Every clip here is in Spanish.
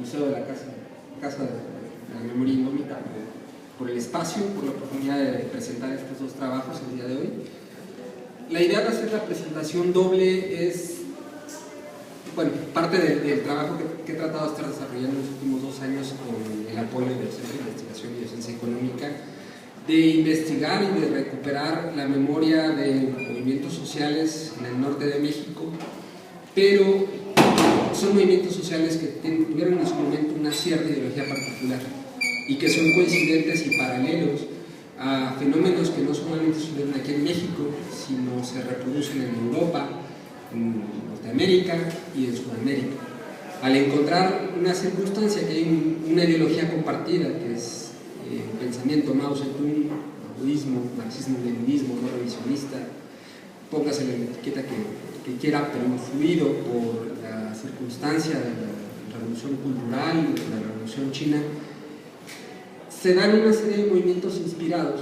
Museo de la Casa de la Memoria Indómita, por el espacio, por la oportunidad de presentar estos dos trabajos el día de hoy. La idea de hacer la presentación doble es, bueno, parte del trabajo que he tratado de estar desarrollando en los últimos 2 años con el apoyo del Centro de Investigación y Docencia Económica, de investigar y de recuperar la memoria de movimientos sociales en el norte de México, pero son movimientos sociales que tuvieron en su momento una cierta ideología particular y que son coincidentes y paralelos a fenómenos que no solamente suceden aquí en México, sino se reproducen en Europa, en Norteamérica y en Sudamérica. Al encontrar una circunstancia que hay una ideología compartida, que es el pensamiento Mao Zedong, maoísmo, marxismo-leninismo, no revisionista, póngase la etiqueta que quiera, pero influido por la circunstancia de la revolución cultural, de la revolución china, se dan una serie de movimientos inspirados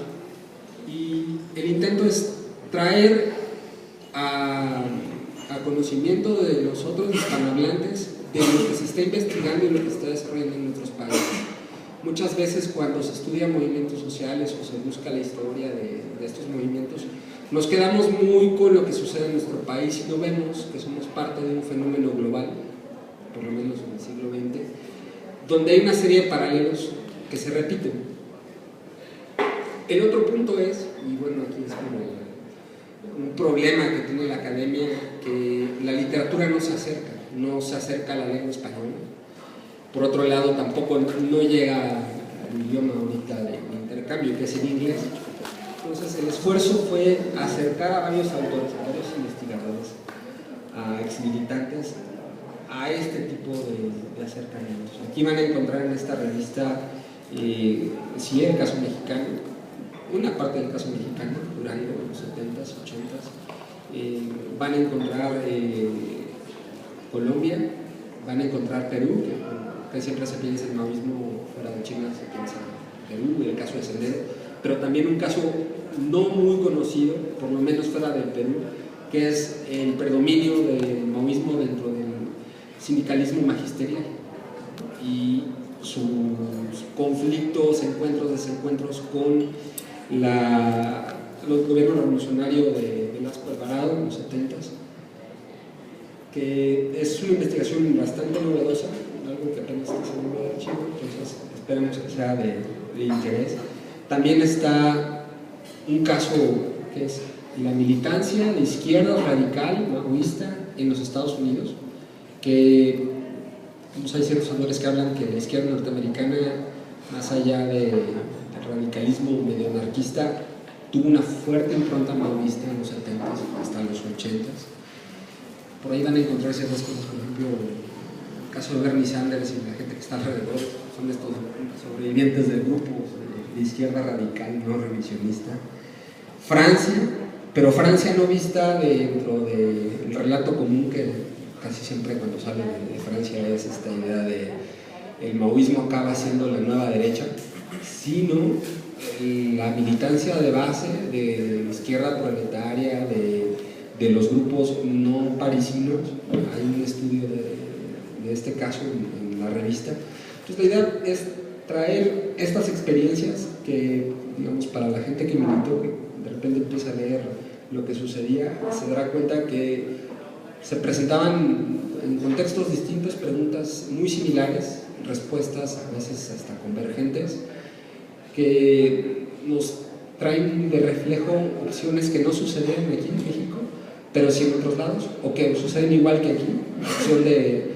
y el intento es traer a conocimiento de los otros hispanohablantes de lo que se está investigando y lo que se está desarrollando en otros países. Muchas veces cuando se estudian movimientos sociales o se busca la historia de estos movimientos, nos quedamos muy con lo que sucede en nuestro país y no vemos que somos parte de un fenómeno global, por lo menos en el siglo XX, donde hay una serie de paralelos que se repiten. El otro punto es, y bueno, aquí es como un problema que tiene la academia, que la literatura no se acerca a la lengua española. Por otro lado, tampoco no llega al idioma ahorita de intercambio, que es el inglés. Entonces el esfuerzo fue acercar a varios autores, a varios investigadores, a exmilitantes, a este tipo de acercamientos. Aquí van a encontrar en esta revista, sí, el caso mexicano, una parte del caso mexicano, Durango, los 70s, 80s, van a encontrar Colombia, van a encontrar Perú, que siempre se piensa en maoísmo fuera de China, se piensa en Perú, el caso de Sendero, pero también un caso no muy conocido, por lo menos fuera del Perú, que es el predominio del maoísmo dentro del sindicalismo magisterial y sus conflictos, encuentros, desencuentros con los gobiernos revolucionarios de Velasco Alvarado en los 70s, que es una investigación bastante novedosa, algo que apenas está saliendo del archivo, entonces esperemos que sea de interés. También está un caso que es la militancia de izquierda radical, maoísta, en los Estados Unidos, que hay ciertos autores que hablan que la izquierda norteamericana, más allá del radicalismo medio anarquista, tuvo una fuerte impronta maoísta en los 70s hasta los 80s. Por ahí van a encontrar ciertas cosas, por ejemplo, el caso de Bernie Sanders y la gente que está alrededor, son estos sobrevivientes del grupo de izquierda radical, no revisionista. Francia, pero Francia no vista dentro del relato común que casi siempre cuando sale de Francia es esta idea de el maoísmo acaba siendo la nueva derecha, sino la militancia de base de la izquierda proletaria, de los grupos no parisinos. Hay un estudio de este caso en la revista. Entonces la idea es traer estas experiencias que, digamos, para la gente que militó, que de repente empieza a leer lo que sucedía, se dará cuenta que se presentaban en contextos distintos preguntas muy similares, respuestas a veces hasta convergentes, que nos traen de reflejo opciones que no suceden aquí en México, pero sí en otros lados, o que suceden igual que aquí, la opción de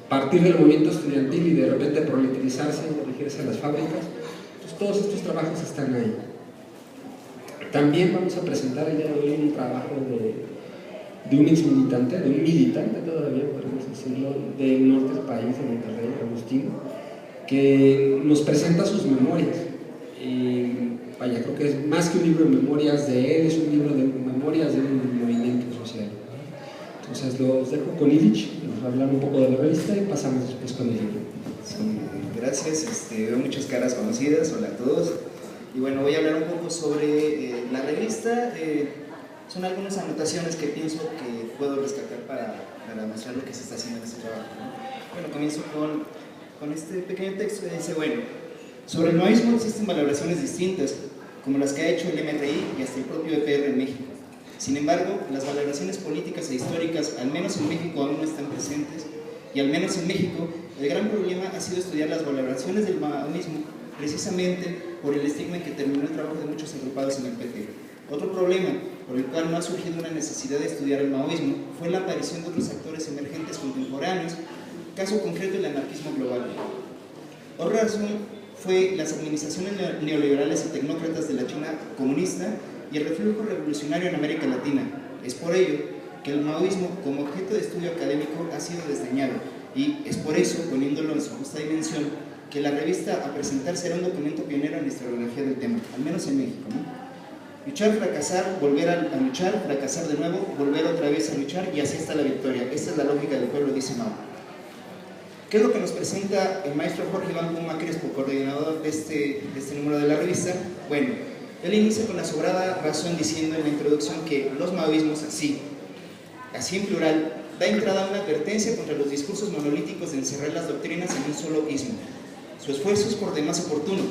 partir del movimiento estudiantil y de repente proletarizarse y dirigirse a las fábricas. Entonces, todos estos trabajos están ahí. También vamos a presentar el día de hoy un trabajo de un exmilitante, de un militante todavía, podemos decirlo, del norte del país, de Monterrey, Agustín, que nos presenta sus memorias. Vaya, creo que es más que un libro de memorias de él, es un libro de memorias de un movimiento social. Entonces los dejo con Illich, nos va a hablar un poco de la revista y pasamos después con el libro. Sí, gracias, veo muchas caras conocidas, hola a todos. Y bueno, voy a hablar un poco sobre la revista. Son algunas anotaciones que pienso que puedo rescatar para mostrar lo que se está haciendo en este trabajo, ¿no? Bueno, comienzo con con este pequeño texto que dice, bueno, sobre el maoísmo existen valoraciones distintas, como las que ha hecho el MRI y hasta el propio EPR en México. Sin embargo, las valoraciones políticas e históricas, al menos en México, aún no están presentes, y al menos en México, el gran problema ha sido estudiar las valoraciones del maoísmo precisamente por el estigma en que terminó el trabajo de muchos agrupados en el PT. Otro problema por el cual no ha surgido una necesidad de estudiar el maoísmo fue la aparición de otros actores emergentes contemporáneos, caso concreto el anarquismo global. Otra razón fue las administraciones neoliberales y tecnócratas de la China comunista y el reflujo revolucionario en América Latina. Es por ello que el maoísmo como objeto de estudio académico ha sido desdeñado, y es por eso, poniéndolo en su justa dimensión, que la revista a presentar será un documento pionero en la historiografía del tema, al menos en México, ¿no? Luchar, fracasar, volver a luchar, fracasar de nuevo, volver otra vez a luchar, y así está la victoria. Esta es la lógica del pueblo, dice Mao. ¿Qué es lo que nos presenta el maestro Jorge Iván Puma Crespo, coordinador de este número de la revista? Bueno, él inicia con la sobrada razón diciendo en la introducción que los maoísmos, así en plural, da entrada a una advertencia contra los discursos monolíticos de encerrar las doctrinas en un solo ismo. Su esfuerzo es por demás oportuno,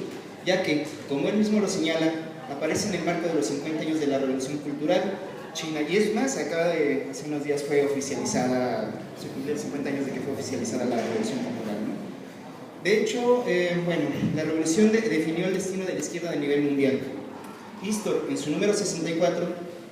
ya que, como él mismo lo señala, aparece en el marco de los 50 años de la Revolución Cultural China, y es más, hace unos días fue oficializada, se cumplieron 50 años de que fue oficializada la Revolución Cultural, ¿no? De hecho, la revolución definió el destino de la izquierda a nivel mundial. Histor, en su número 64,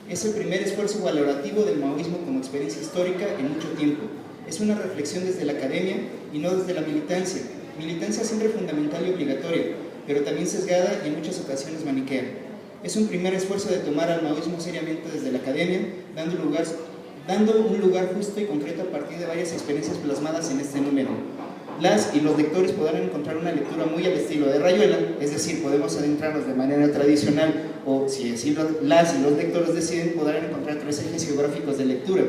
es el primer esfuerzo valorativo del maoísmo como experiencia histórica en mucho tiempo. Es una reflexión desde la academia y no desde la militancia. Militancia siempre fundamental y obligatoria, pero también sesgada y en muchas ocasiones maniquea. Es un primer esfuerzo de tomar al maoísmo seriamente desde la academia, dando un lugar justo y concreto a partir de varias experiencias plasmadas en este número. Las y los lectores podrán encontrar una lectura muy al estilo de Rayuela, es decir, podemos adentrarnos de manera tradicional, o si así las y los lectores deciden, podrán encontrar 3 ejes geográficos de lectura: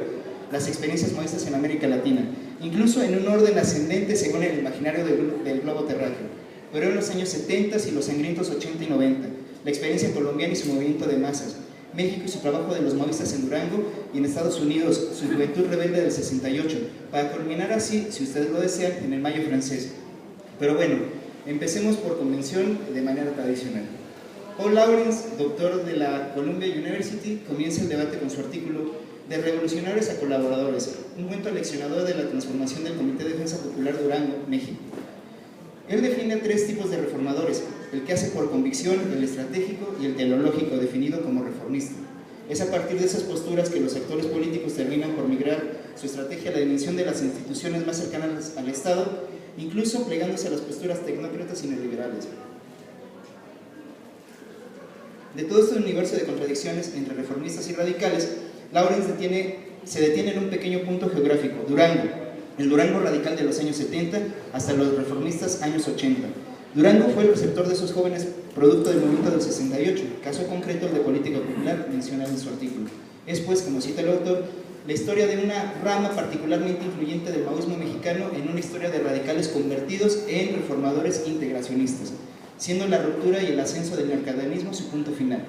las experiencias maoístas en América Latina, incluso en un orden ascendente según el imaginario del globo terráqueo, pero en los años 70 y los sangrientos 80 y 90, la experiencia colombiana y su movimiento de masas, México y su trabajo de los maoístas en Durango, y en Estados Unidos, su juventud rebelde del 68, para culminar así, si ustedes lo desean, en el Mayo francés. Pero bueno, empecemos por convención de manera tradicional. Paul Lawrence, doctor de la Columbia University, comienza el debate con su artículo "De revolucionarios a colaboradores", un cuento leccionador de la transformación del Comité de Defensa Popular Durango, México. Él define 3 tipos de reformadores: el que hace por convicción, el estratégico y el teleológico, definido como reformista. Es a partir de esas posturas que los actores políticos terminan por migrar su estrategia a la dimensión de las instituciones más cercanas al Estado, incluso plegándose a las posturas tecnócratas y neoliberales. De todo este universo de contradicciones entre reformistas y radicales, Lawrence se detiene en un pequeño punto geográfico: Durango, el Durango radical de los años 70 hasta los reformistas años 80. Durango fue el receptor de esos jóvenes producto del movimiento del 68, caso concreto el de política popular mencionado en su artículo. Es pues, como cita el autor, la historia de una rama particularmente influyente del maoísmo mexicano en una historia de radicales convertidos en reformadores integracionistas, siendo la ruptura y el ascenso del neocardenismo su punto final.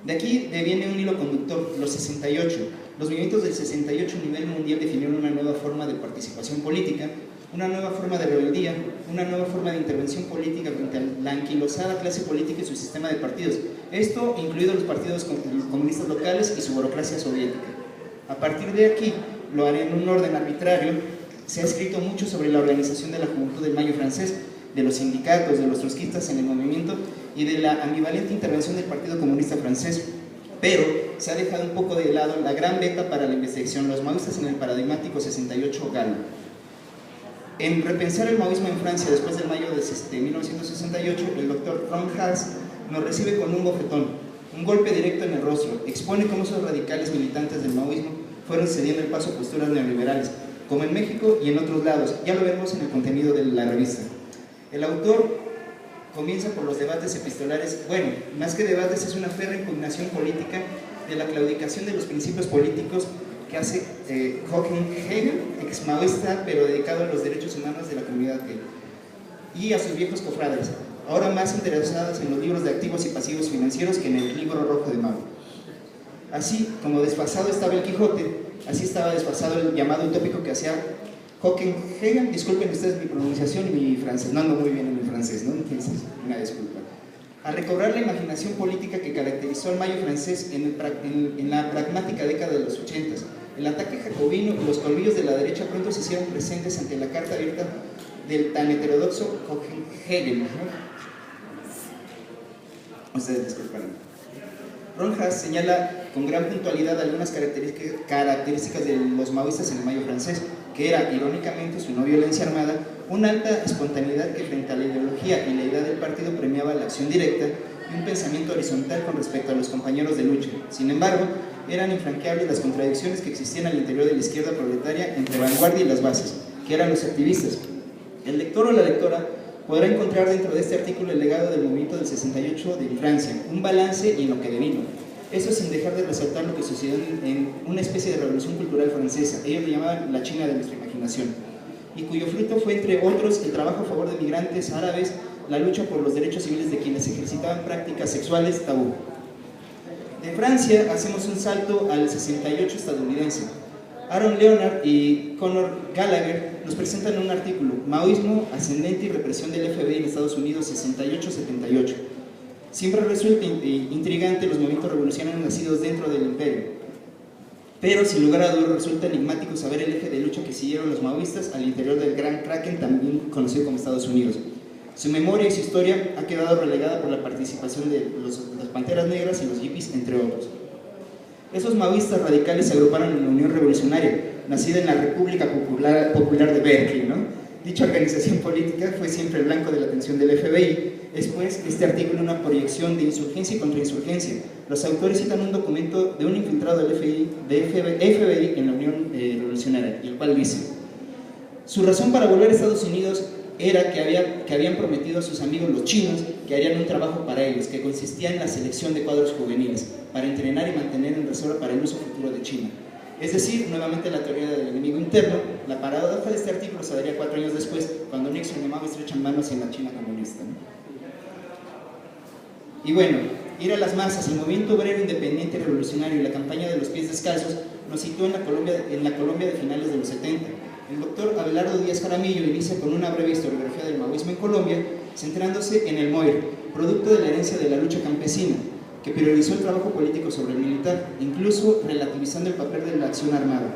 De aquí deviene un hilo conductor: los 68. Los movimientos del 68 a nivel mundial definieron una nueva forma de participación política, una nueva forma de rebeldía, una nueva forma de intervención política frente a la anquilosada clase política y su sistema de partidos, esto incluido los partidos comunistas locales y su burocracia soviética. A partir de aquí, lo haré en un orden arbitrario, se ha escrito mucho sobre la organización de la juventud del Mayo francés, de los sindicatos, de los trotskistas en el movimiento y de la ambivalente intervención del Partido Comunista Francés, pero se ha dejado un poco de lado la gran beta para la investigación: los maoístas en el paradigmático 68 Galo. En Repensar el maoísmo en Francia después del mayo de 1968, el doctor Ron Haas nos recibe con un bofetón, un golpe directo en el rostro. Expone cómo esos radicales militantes del maoísmo fueron cediendo el paso a posturas neoliberales, como en México y en otros lados. Ya lo veremos en el contenido de la revista. El autor comienza por los debates epistolares. Bueno, más que debates, es una férrea impugnación política de la claudicación de los principios políticos que hace Joachim Hegel, ex maoísta, pero dedicado a los derechos humanos de la comunidad gay, y a sus viejos cofrades, ahora más interesados en los libros de activos y pasivos financieros que en el libro rojo de Mao. Así como desfasado estaba el Quijote, así estaba desfasado el llamado utópico que hacía Hockenhagen, disculpen ustedes mi pronunciación y mi francés, no ando muy bien en mi francés, ¿no? Entonces, una disculpa. A recobrar la imaginación política que caracterizó al Mayo francés en la pragmática década de los 80. El ataque jacobino y los colmillos de la derecha pronto se hicieron presentes ante la carta abierta del tan heterodoxo Hockenhagen, ¿no? Ustedes disculparán. Ron Haas señala con gran puntualidad algunas características de los maoístas en el Mayo francés, que era, irónicamente, su no violencia armada, una alta espontaneidad que frente a la ideología y la idea del partido premiaba la acción directa y un pensamiento horizontal con respecto a los compañeros de lucha. Sin embargo, eran infranqueables las contradicciones que existían al interior de la izquierda proletaria entre vanguardia y las bases, que eran los activistas. El lector o la lectora podrá encontrar dentro de este artículo el legado del movimiento del 68 de Francia, un balance y en lo que devino. Eso sin dejar de resaltar lo que sucedió en una especie de revolución cultural francesa, ellos le llamaban la China de nuestra imaginación, y cuyo fruto fue, entre otros, el trabajo a favor de migrantes árabes, la lucha por los derechos civiles de quienes ejercitaban prácticas sexuales tabú. De Francia hacemos un salto al 68 estadounidense. Aaron Leonard y Conor Gallagher nos presentan un artículo, Maoísmo, ascendente y represión del FBI en Estados Unidos 68-78. Siempre resulta intrigante los movimientos revolucionarios nacidos dentro del imperio, pero sin lugar a dudas resulta enigmático saber el eje de lucha que siguieron los maoístas al interior del Gran Kraken, también conocido como Estados Unidos. Su memoria y su historia ha quedado relegada por la participación de las Panteras Negras y los hippies, entre otros. Esos maoístas radicales se agruparon en la Unión Revolucionaria, nacida en la República Popular de Berkeley, ¿no? Dicha organización política fue siempre el blanco de la atención del FBI. Es pues este artículo una proyección de insurgencia y contrainsurgencia. Los autores citan un documento de un infiltrado del FBI en la Unión Revolucionaria, el cual dice: su razón para volver a Estados Unidos era que habían prometido a sus amigos los chinos que harían un trabajo para ellos, que consistía en la selección de cuadros juveniles, para entrenar y mantener en reserva para el uso futuro de China. Es decir, nuevamente la teoría del enemigo interno. La paradoja de este artículo se daría 4 años después, cuando Nixon y Mao estrechan manos en la China comunista, ¿no? Y bueno, ir a las masas, el movimiento obrero independiente y revolucionario y la campaña de los pies descalzos nos sitúa en la Colombia de finales de los 70. El doctor Abelardo Díaz Jaramillo inicia con una breve historiografía del maoísmo en Colombia, centrándose en el MOIR, producto de la herencia de la lucha campesina, que priorizó el trabajo político sobre el militar, incluso relativizando el papel de la acción armada.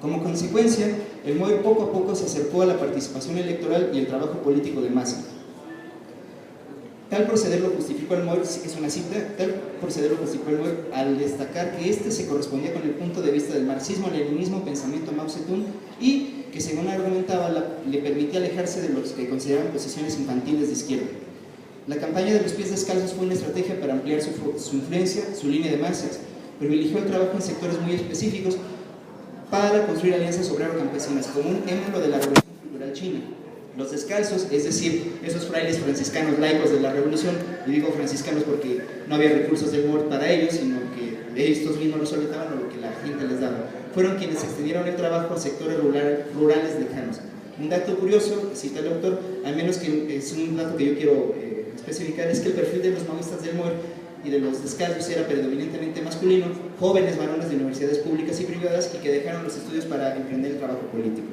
Como consecuencia, el MOIR poco a poco se acercó a la participación electoral y el trabajo político de masa. Tal proceder lo justificó el MOIR, es una cita, tal proceder lo justificó el MOIR al destacar que este se correspondía con el punto de vista del marxismo, leninismo, pensamiento Mao Zedong, y que, según argumentaba, le permitía alejarse de los que consideraban posiciones infantiles de izquierda. La campaña de los pies descalzos fue una estrategia para ampliar su influencia, su línea de masas, privilegió el trabajo en sectores muy específicos para construir alianzas obrero-campesinas, como un ejemplo de la revolución cultural china. Los descalzos, es decir, esos frailes franciscanos laicos de la revolución, y digo franciscanos porque no había recursos del MOIR para ellos, sino que estos mismos lo solicitaban o lo que la gente les daba, fueron quienes extendieron el trabajo a sectores rurales lejanos. Un dato curioso, cita el autor, al menos que es un dato que yo quiero especificar, es que el perfil de los maoístas del MOIR y de los descalzos era predominantemente masculino, jóvenes varones de universidades públicas y privadas y que dejaron los estudios para emprender el trabajo político.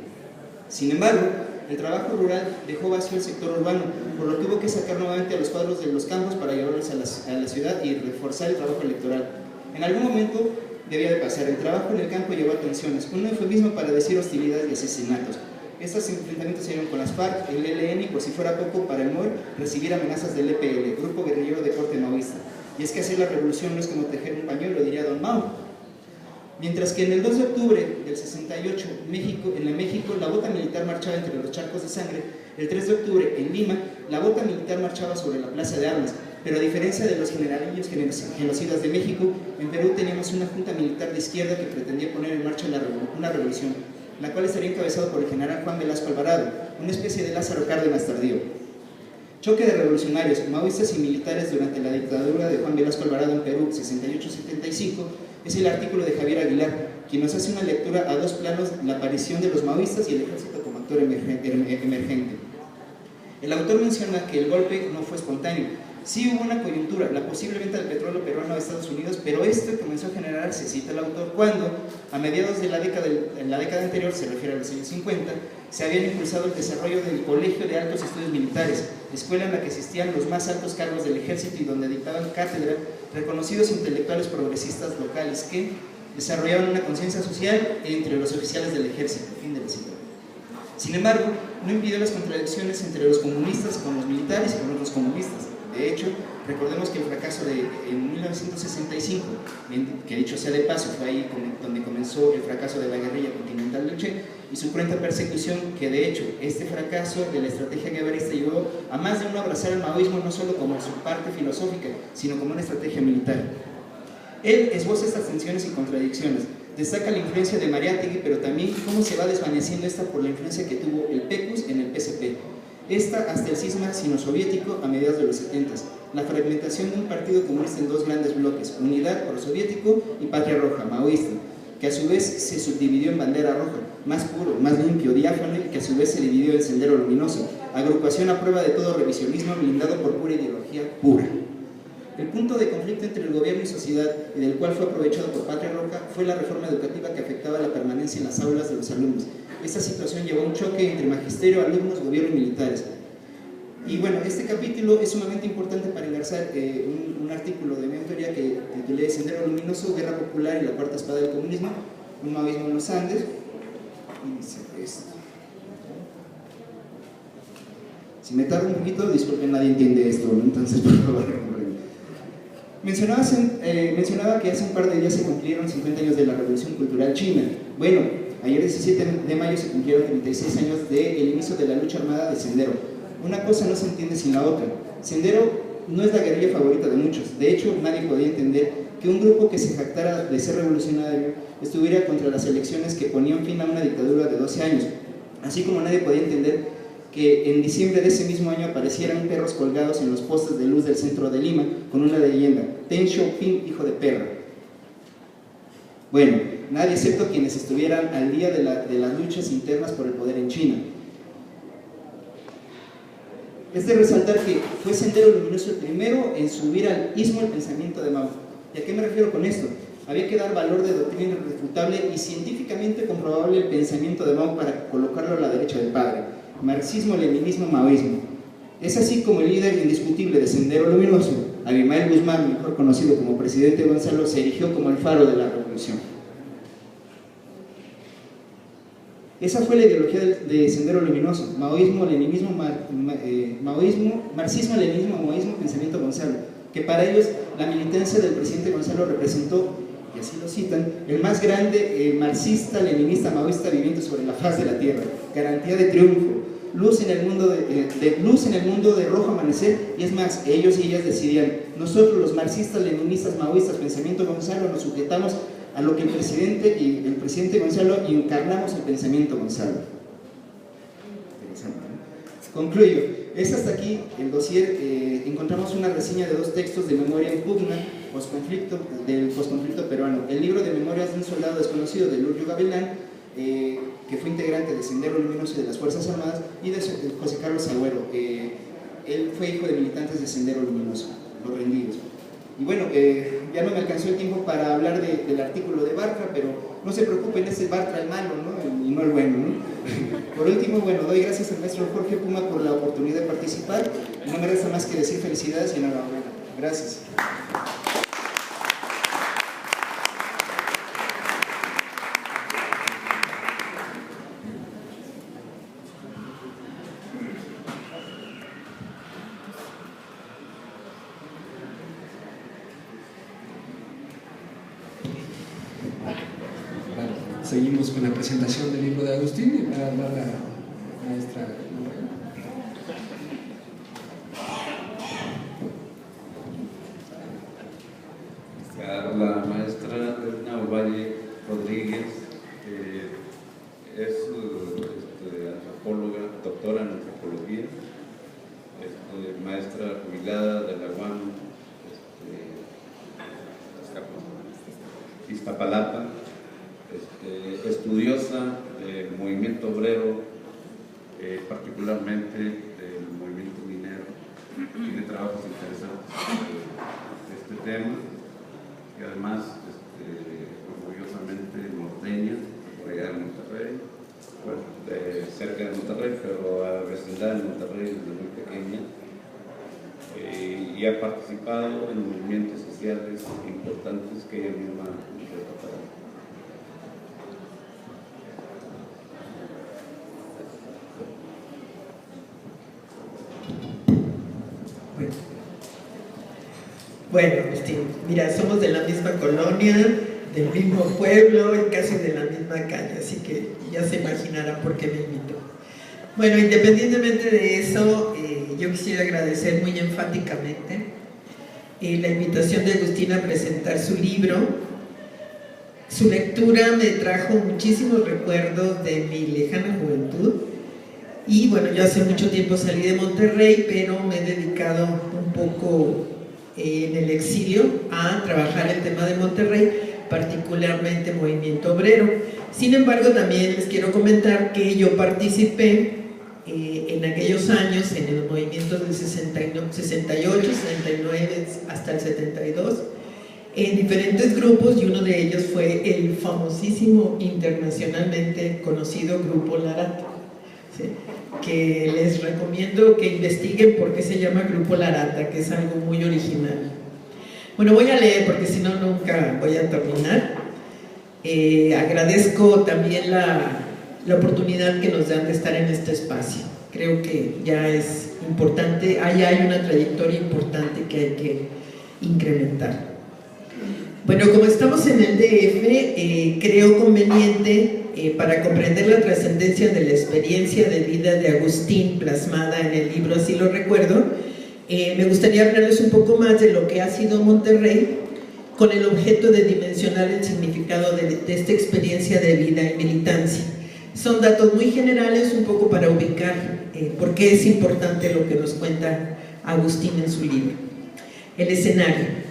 Sin embargo, el trabajo rural dejó vacío el sector urbano, por lo que hubo que sacar nuevamente a los cuadros de los campos para llevarlos a la ciudad y reforzar el trabajo electoral. En algún momento debía de pasar. El trabajo en el campo llevó a tensiones, un eufemismo para decir hostilidades y asesinatos. Estos enfrentamientos se dieron con las FARC, el ELN y, por si fuera poco, para el MOIR, recibir amenazas del EPL, grupo guerrillero de corte maoísta. Y es que hacer la revolución no es como tejer un pañuelo, diría Don Mao. Mientras que en el 2 de octubre del 68, en México, la bota militar marchaba entre los charcos de sangre, el 3 de octubre, en Lima, la bota militar marchaba sobre la plaza de armas, pero a diferencia de los generalillos genocidas de México, en Perú teníamos una junta militar de izquierda que pretendía poner en marcha una revolución, la cual estaría encabezada por el general Juan Velasco Alvarado, una especie de Lázaro Cárdenas tardío. Choque de revolucionarios, maoístas y militares durante la dictadura de Juan Velasco Alvarado en Perú, 68-75, es el artículo de Javier Aguilar, quien nos hace una lectura a 2 planos, la aparición de los maoístas y el ejército como actor emergente. El autor menciona que el golpe no fue espontáneo, Sí hubo una coyuntura, la posible venta del petróleo peruano a Estados Unidos, pero esto comenzó a generarse, cita el autor, cuando a mediados de en la década anterior, se refiere a los años 50, se habían impulsado el desarrollo del Colegio de Altos Estudios Militares, escuela en la que asistían los más altos cargos del ejército y donde dictaban cátedra reconocidos intelectuales progresistas locales que desarrollaban una conciencia social entre los oficiales del ejército. Fin de la cita. Sin embargo, no impidió las contradicciones entre los comunistas con los militares y con otros comunistas. De hecho, recordemos que el fracaso en 1965, que dicho sea de paso, fue ahí donde comenzó el fracaso de la guerrilla continental del Che y su cruenta persecución, que de hecho este fracaso de la estrategia guevarista llevó a más de uno a abrazar el maoísmo no solo como su parte filosófica, sino como una estrategia militar. Él esboza estas tensiones y contradicciones, destaca la influencia de Mariátegui, pero también cómo se va desvaneciendo esta por la influencia que tuvo el PECUS en el PSP. Esta hasta el cisma sino-soviético a mediados de los 70s, la fragmentación de un partido comunista en dos grandes bloques, Unidad pro-soviético y Patria Roja, maoísta, que a su vez se subdividió en Bandera Roja, más puro, más limpio, diáfano, y que a su vez se dividió en Sendero Luminoso, agrupación a prueba de todo revisionismo blindado por pura ideología pura. El punto de conflicto entre el gobierno y sociedad, y del cual fue aprovechado por Patria Roja, fue la reforma educativa que afectaba la permanencia en las aulas de los alumnos. Esta situación llevó a un choque entre magisterio, alumnos, gobierno y militares. Y bueno, este capítulo es sumamente importante para engarzar un artículo de mi autoría que titulé Sendero Luminoso, Guerra Popular y la Cuarta Espada del Comunismo, un maoísmo en los Andes. Y dice esto. Si me tardo un poquito, disculpen, nadie entiende esto, ¿no? Entonces por favor. Mencionaba que hace un par de días se cumplieron 50 años de la Revolución Cultural China. Bueno, ayer 17 de mayo se cumplieron 36 años del inicio de la lucha armada de Sendero. Una cosa no se entiende sin la otra. Sendero no es la guerrilla favorita de muchos. De hecho, nadie podía entender que un grupo que se jactara de ser revolucionario estuviera contra las elecciones que ponían fin a una dictadura de 12 años. Así como nadie podía entender que en diciembre de ese mismo año aparecieran perros colgados en los postes de luz del centro de Lima con una leyenda: Deng Xiaoping, hijo de perra. Bueno, nadie excepto quienes estuvieran al día de las luchas internas por el poder en China. Es de resaltar que fue Sendero Luminoso el primero en subir al istmo el pensamiento de Mao. ¿Y a qué me refiero con esto? Había que dar valor de doctrina irrefutable y científicamente comprobable el pensamiento de Mao para colocarlo a la derecha del padre. Marxismo, leninismo, maoísmo. Es así como el líder indiscutible de Sendero Luminoso, Abimael Guzmán, mejor conocido como presidente Gonzalo, se erigió como el faro de la revolución. Esa fue la ideología de Sendero Luminoso: maoísmo, leninismo, marxismo, leninismo, maoísmo, pensamiento Gonzalo, que para ellos la militancia del presidente Gonzalo representó, y así lo citan, el más grande marxista, leninista, maoísta viviente sobre la faz de la tierra, garantía de triunfo, luz en el mundo de rojo amanecer. Y es más, ellos y ellas decidían: nosotros los marxistas, leninistas, maoístas, pensamiento Gonzalo, nos sujetamos a lo que el presidente Gonzalo, y encarnamos el pensamiento Gonzalo. Interesante, ¿no? Concluyo. Es hasta aquí el dossier. Encontramos una reseña de dos textos de memoria en pugna del posconflicto peruano: el libro de memorias de un soldado desconocido de Lurio Gavilán, que fue integrante de Sendero Luminoso y de las Fuerzas Armadas, y de José Carlos Agüero. Él fue hijo de militantes de Sendero Luminoso, los rendidos. Y bueno, ya no me alcanzó el tiempo para hablar del artículo de Bartra, pero no se preocupen, ese es Bartra el malo, ¿no? Y no el bueno, ¿no? Por último, bueno, doy gracias al maestro Jorge Puma por la oportunidad de participar. No me resta más que decir felicidades y enhorabuena. Gracias. Seguimos con la presentación del libro de Agustín y va a hablar la maestra. La maestra Edna Ovalle Rodríguez es antropóloga, doctora en antropología, maestra jubilada de la UAM Iztapalapa, estudiosa del movimiento obrero, particularmente del movimiento minero, tiene trabajos interesantes sobre este tema, y además orgullosamente norteña, por allá en Monterrey, bueno, cerca de Monterrey, pero a vecindad de Monterrey desde muy pequeña, y ha participado en movimientos sociales importantes que ella misma preparó. Bueno, Agustín, mira, somos de la misma colonia, del mismo pueblo y casi de la misma calle, así que ya se imaginarán por qué me invitó. Bueno, independientemente de eso, yo quisiera agradecer muy enfáticamente la invitación de Agustín a presentar su libro. Su lectura me trajo muchísimos recuerdos de mi lejana juventud. Y bueno, yo hace mucho tiempo salí de Monterrey, pero me he dedicado un poco en el exilio a trabajar el tema de Monterrey, particularmente movimiento obrero. Sin embargo, también les quiero comentar que yo participé en aquellos años en los movimientos del 68, 69 hasta el 72, en diferentes grupos, y uno de ellos fue el famosísimo, internacionalmente conocido Grupo Larata, ¿sí? Que les recomiendo que investiguen por qué se llama Grupo Larata, que es algo muy original. Bueno, voy a leer porque si no nunca voy a terminar. Agradezco también la oportunidad que nos dan de estar en este espacio. Creo que ya es importante, hay una trayectoria importante que hay que incrementar. Bueno, como estamos en el DF, creo conveniente para comprender la trascendencia de la experiencia de vida de Agustín plasmada en el libro Así lo recuerdo, me gustaría hablarles un poco más de lo que ha sido Monterrey, con el objeto de dimensionar el significado de esta experiencia de vida y militancia. Son datos muy generales, un poco para ubicar por qué es importante lo que nos cuenta Agustín en su libro. El escenario.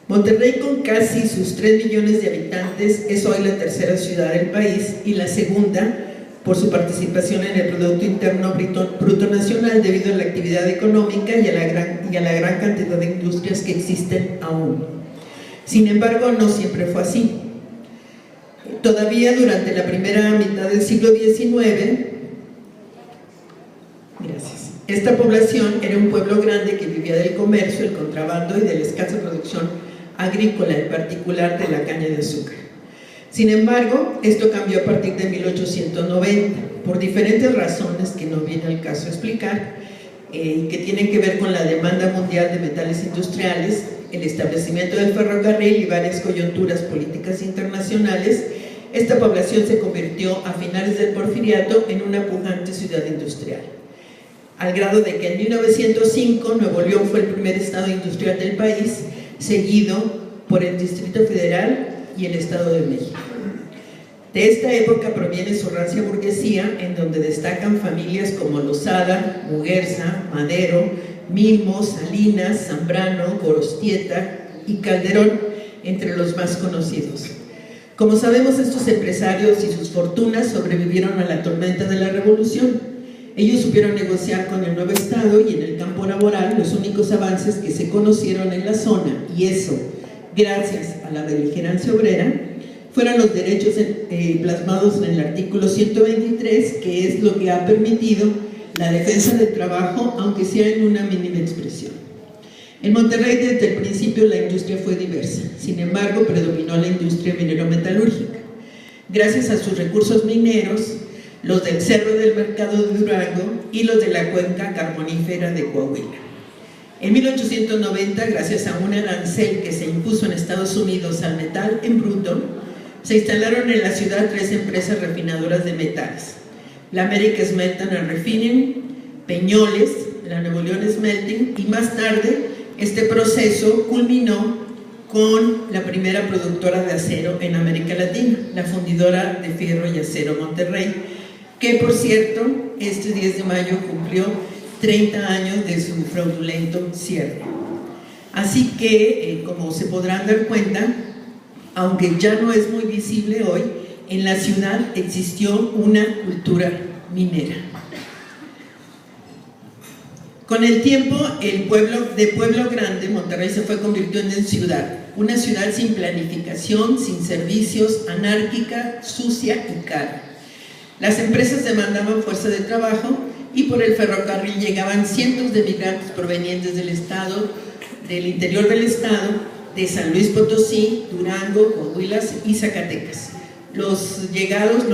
Monterrey, con casi sus 3 millones de habitantes, es hoy la tercera ciudad del país y la segunda por su participación en el Producto Interno Bruto Nacional debido a la actividad económica y a la gran cantidad de industrias que existen aún. Sin embargo, no siempre fue así. Todavía durante la primera mitad del siglo XIX, esta población era un pueblo grande que vivía del comercio, el contrabando y de la escasa producción agrícola, en particular de la caña de azúcar. Sin embargo, esto cambió a partir de 1890, por diferentes razones que no viene al caso explicar, que tienen que ver con la demanda mundial de metales industriales, el establecimiento del ferrocarril y varias coyunturas políticas internacionales. Esta población se convirtió a finales del Porfiriato en una pujante ciudad industrial, al grado de que en 1905 Nuevo León fue el primer estado industrial del país, seguido por el Distrito Federal y el Estado de México. De esta época proviene su rancia burguesía, en donde destacan familias como Lozada, Muguerza, Madero, Milmo, Salinas, Zambrano, Gorostieta y Calderón, entre los más conocidos. Como sabemos, estos empresarios y sus fortunas sobrevivieron a la tormenta de la Revolución. Ellos supieron negociar con el nuevo Estado y en el campo laboral los únicos avances que se conocieron en la zona, y eso gracias a la beligerancia obrera, fueron los derechos plasmados en el artículo 123, que es lo que ha permitido la defensa del trabajo, aunque sea en una mínima expresión. En Monterrey desde el principio la industria fue diversa, sin embargo predominó la industria minero-metalúrgica. Gracias a sus recursos mineros, los del Cerro del Mercado de Durango y los de la cuenca carbonífera de Coahuila. En 1890, gracias a un arancel que se impuso en Estados Unidos al metal en bruto, se instalaron en la ciudad 3 empresas refinadoras de metales: la American Smelting and Refining, Peñoles, la Nuevo León Smelting, y más tarde este proceso culminó con la primera productora de acero en América Latina, la Fundidora de Fierro y Acero Monterrey, que por cierto, este 10 de mayo cumplió 30 años de su fraudulento cierre. Así que, como se podrán dar cuenta, aunque ya no es muy visible hoy, en la ciudad existió una cultura minera. Con el tiempo, el pueblo grande, Monterrey se fue convirtiendo en ciudad, una ciudad sin planificación, sin servicios, anárquica, sucia y cara. Las empresas demandaban fuerza de trabajo y por el ferrocarril llegaban cientos de migrantes provenientes del estado, del interior del estado, de San Luis Potosí, Durango, Coahuila y Zacatecas. Los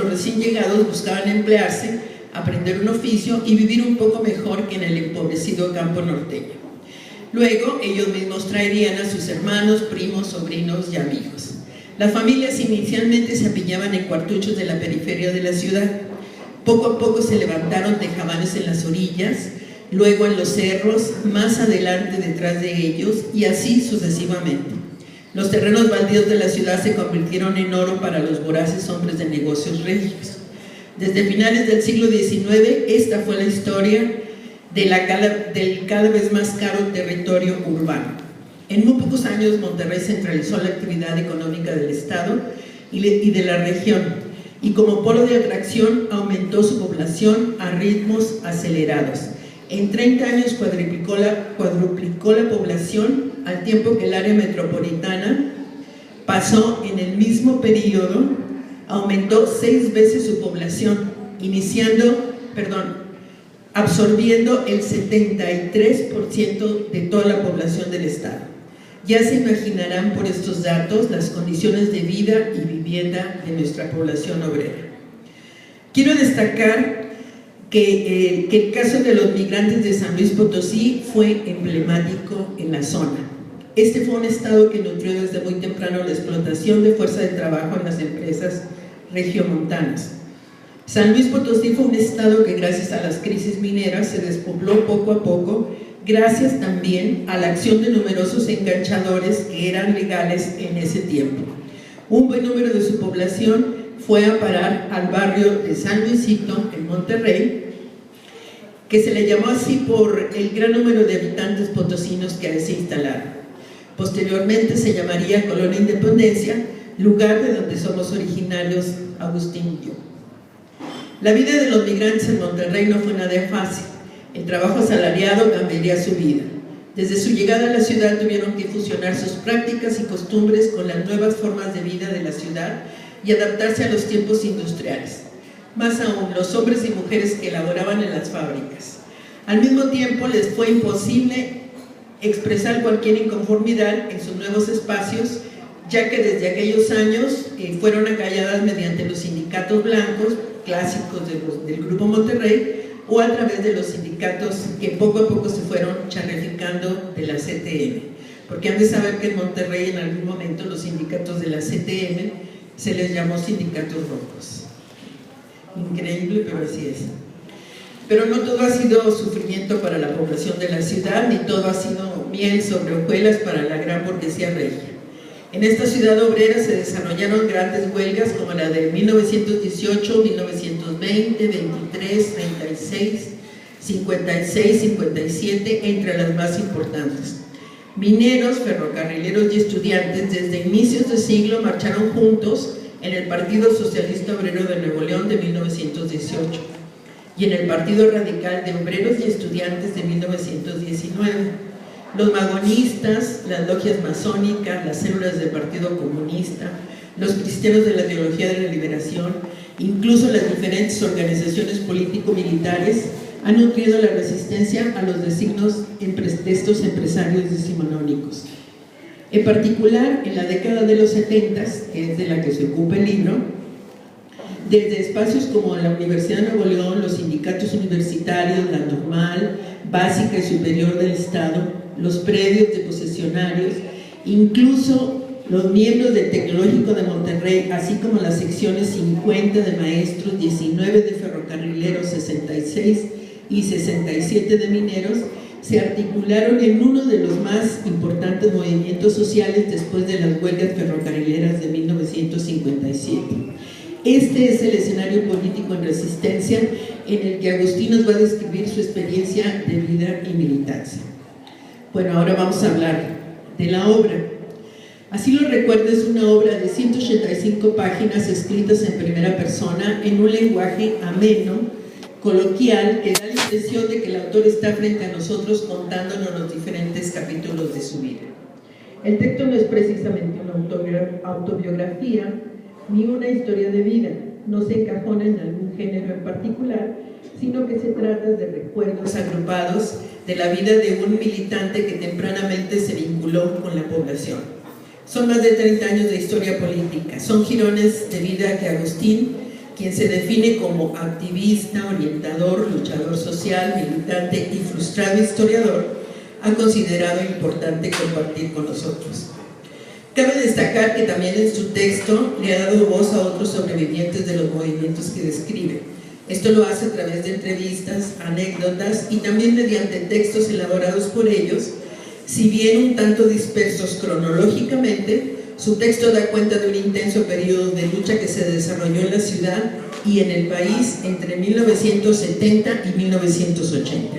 recién llegados buscaban emplearse, aprender un oficio y vivir un poco mejor que en el empobrecido campo norteño. Luego, ellos mismos traerían a sus hermanos, primos, sobrinos y amigos. Las familias inicialmente se apiñaban en cuartuchos de la periferia de la ciudad. Poco a poco se levantaron tejabanes en las orillas, luego en los cerros, más adelante detrás de ellos y así sucesivamente. Los terrenos baldíos de la ciudad se convirtieron en oro para los voraces hombres de negocios regios. Desde finales del siglo XIX, esta fue la historia del cada vez más caro territorio urbano. En muy pocos años, Monterrey centralizó la actividad económica del estado y de la región, y como polo de atracción aumentó su población a ritmos acelerados. En 30 años cuadruplicó la población, al tiempo que el área metropolitana pasó en el mismo periodo, aumentó 6 veces su población, absorbiendo el 73% de toda la población del estado. Ya se imaginarán por estos datos las condiciones de vida y vivienda de nuestra población obrera. Quiero destacar que el caso de los migrantes de San Luis Potosí fue emblemático en la zona. Este fue un estado que nutrió desde muy temprano la explotación de fuerza de trabajo en las empresas regiomontanas. San Luis Potosí fue un estado que gracias a las crisis mineras se despobló poco a poco, gracias también a la acción de numerosos enganchadores que eran legales en ese tiempo. Un buen número de su población fue a parar al barrio de San Luisito, en Monterrey, que se le llamó así por el gran número de habitantes potosinos que ahí se instalaron. Posteriormente se llamaría Colonia Independencia, lugar de donde somos originarios Agustín y yo. La vida de los migrantes en Monterrey no fue nada fácil. El trabajo asalariado cambiaría su vida. Desde su llegada a la ciudad tuvieron que fusionar sus prácticas y costumbres con las nuevas formas de vida de la ciudad y adaptarse a los tiempos industriales. Más aún, los hombres y mujeres que laboraban en las fábricas. Al mismo tiempo, les fue imposible expresar cualquier inconformidad en sus nuevos espacios, ya que desde aquellos años fueron acalladas mediante los sindicatos blancos clásicos del Grupo Monterrey o a través de los sindicatos que poco a poco se fueron charrificando de la CTM, porque han de saber que en Monterrey en algún momento los sindicatos de la CTM se les llamó sindicatos rojos. Increíble, pero así es. Pero no todo ha sido sufrimiento para la población de la ciudad, ni todo ha sido miel sobre hojuelas para la gran burguesía regia. En esta ciudad obrera se desarrollaron grandes huelgas como la de 1918, 1920, 23, 36, 56, 57, entre las más importantes. Mineros, ferrocarrileros y estudiantes desde inicios de siglo marcharon juntos en el Partido Socialista Obrero de Nuevo León de 1918 y en el Partido Radical de Obreros y Estudiantes de 1919. Los magonistas, las logias masónicas, las células del Partido Comunista, los cristianos de la teología de la liberación, incluso las diferentes organizaciones político-militares han nutrido la resistencia a los designios de estos empresarios decimonónicos. En particular, en la década de los 70, que es de la que se ocupa el libro, desde espacios como la Universidad de Nuevo León, los sindicatos universitarios, la Normal, Básica y Superior del Estado, los predios de posesionarios, incluso los miembros del Tecnológico de Monterrey, así como las secciones 50 de maestros, 19 de ferrocarrileros, 66 y 67 de mineros, se articularon en uno de los más importantes movimientos sociales después de las huelgas ferrocarrileras de 1957. Este es el escenario político en resistencia en el que Agustín nos va a describir su experiencia de vida y militancia. Bueno, ahora vamos a hablar de la obra. Así lo recuerdo, es una obra de 185 páginas escritas en primera persona en un lenguaje ameno coloquial que da la impresión de que el autor está frente a nosotros contándonos los diferentes capítulos de su vida. El texto no es precisamente una autobiografía ni una historia de vida, no se encajona en algún género en particular, sino que se trata de recuerdos agrupados de la vida de un militante que tempranamente se vinculó con la población. Son más de 30 años de historia política, son jirones de vida que Agustín, quien se define como activista, orientador, luchador social, militante y frustrado historiador, ha considerado importante compartir con nosotros. Cabe destacar que también en su texto le ha dado voz a otros sobrevivientes de los movimientos que describe. Esto lo hace a través de entrevistas, anécdotas y también mediante textos elaborados por ellos. Si bien un tanto dispersos cronológicamente, su texto da cuenta de un intenso periodo de lucha que se desarrolló en la ciudad y en el país entre 1970 y 1980.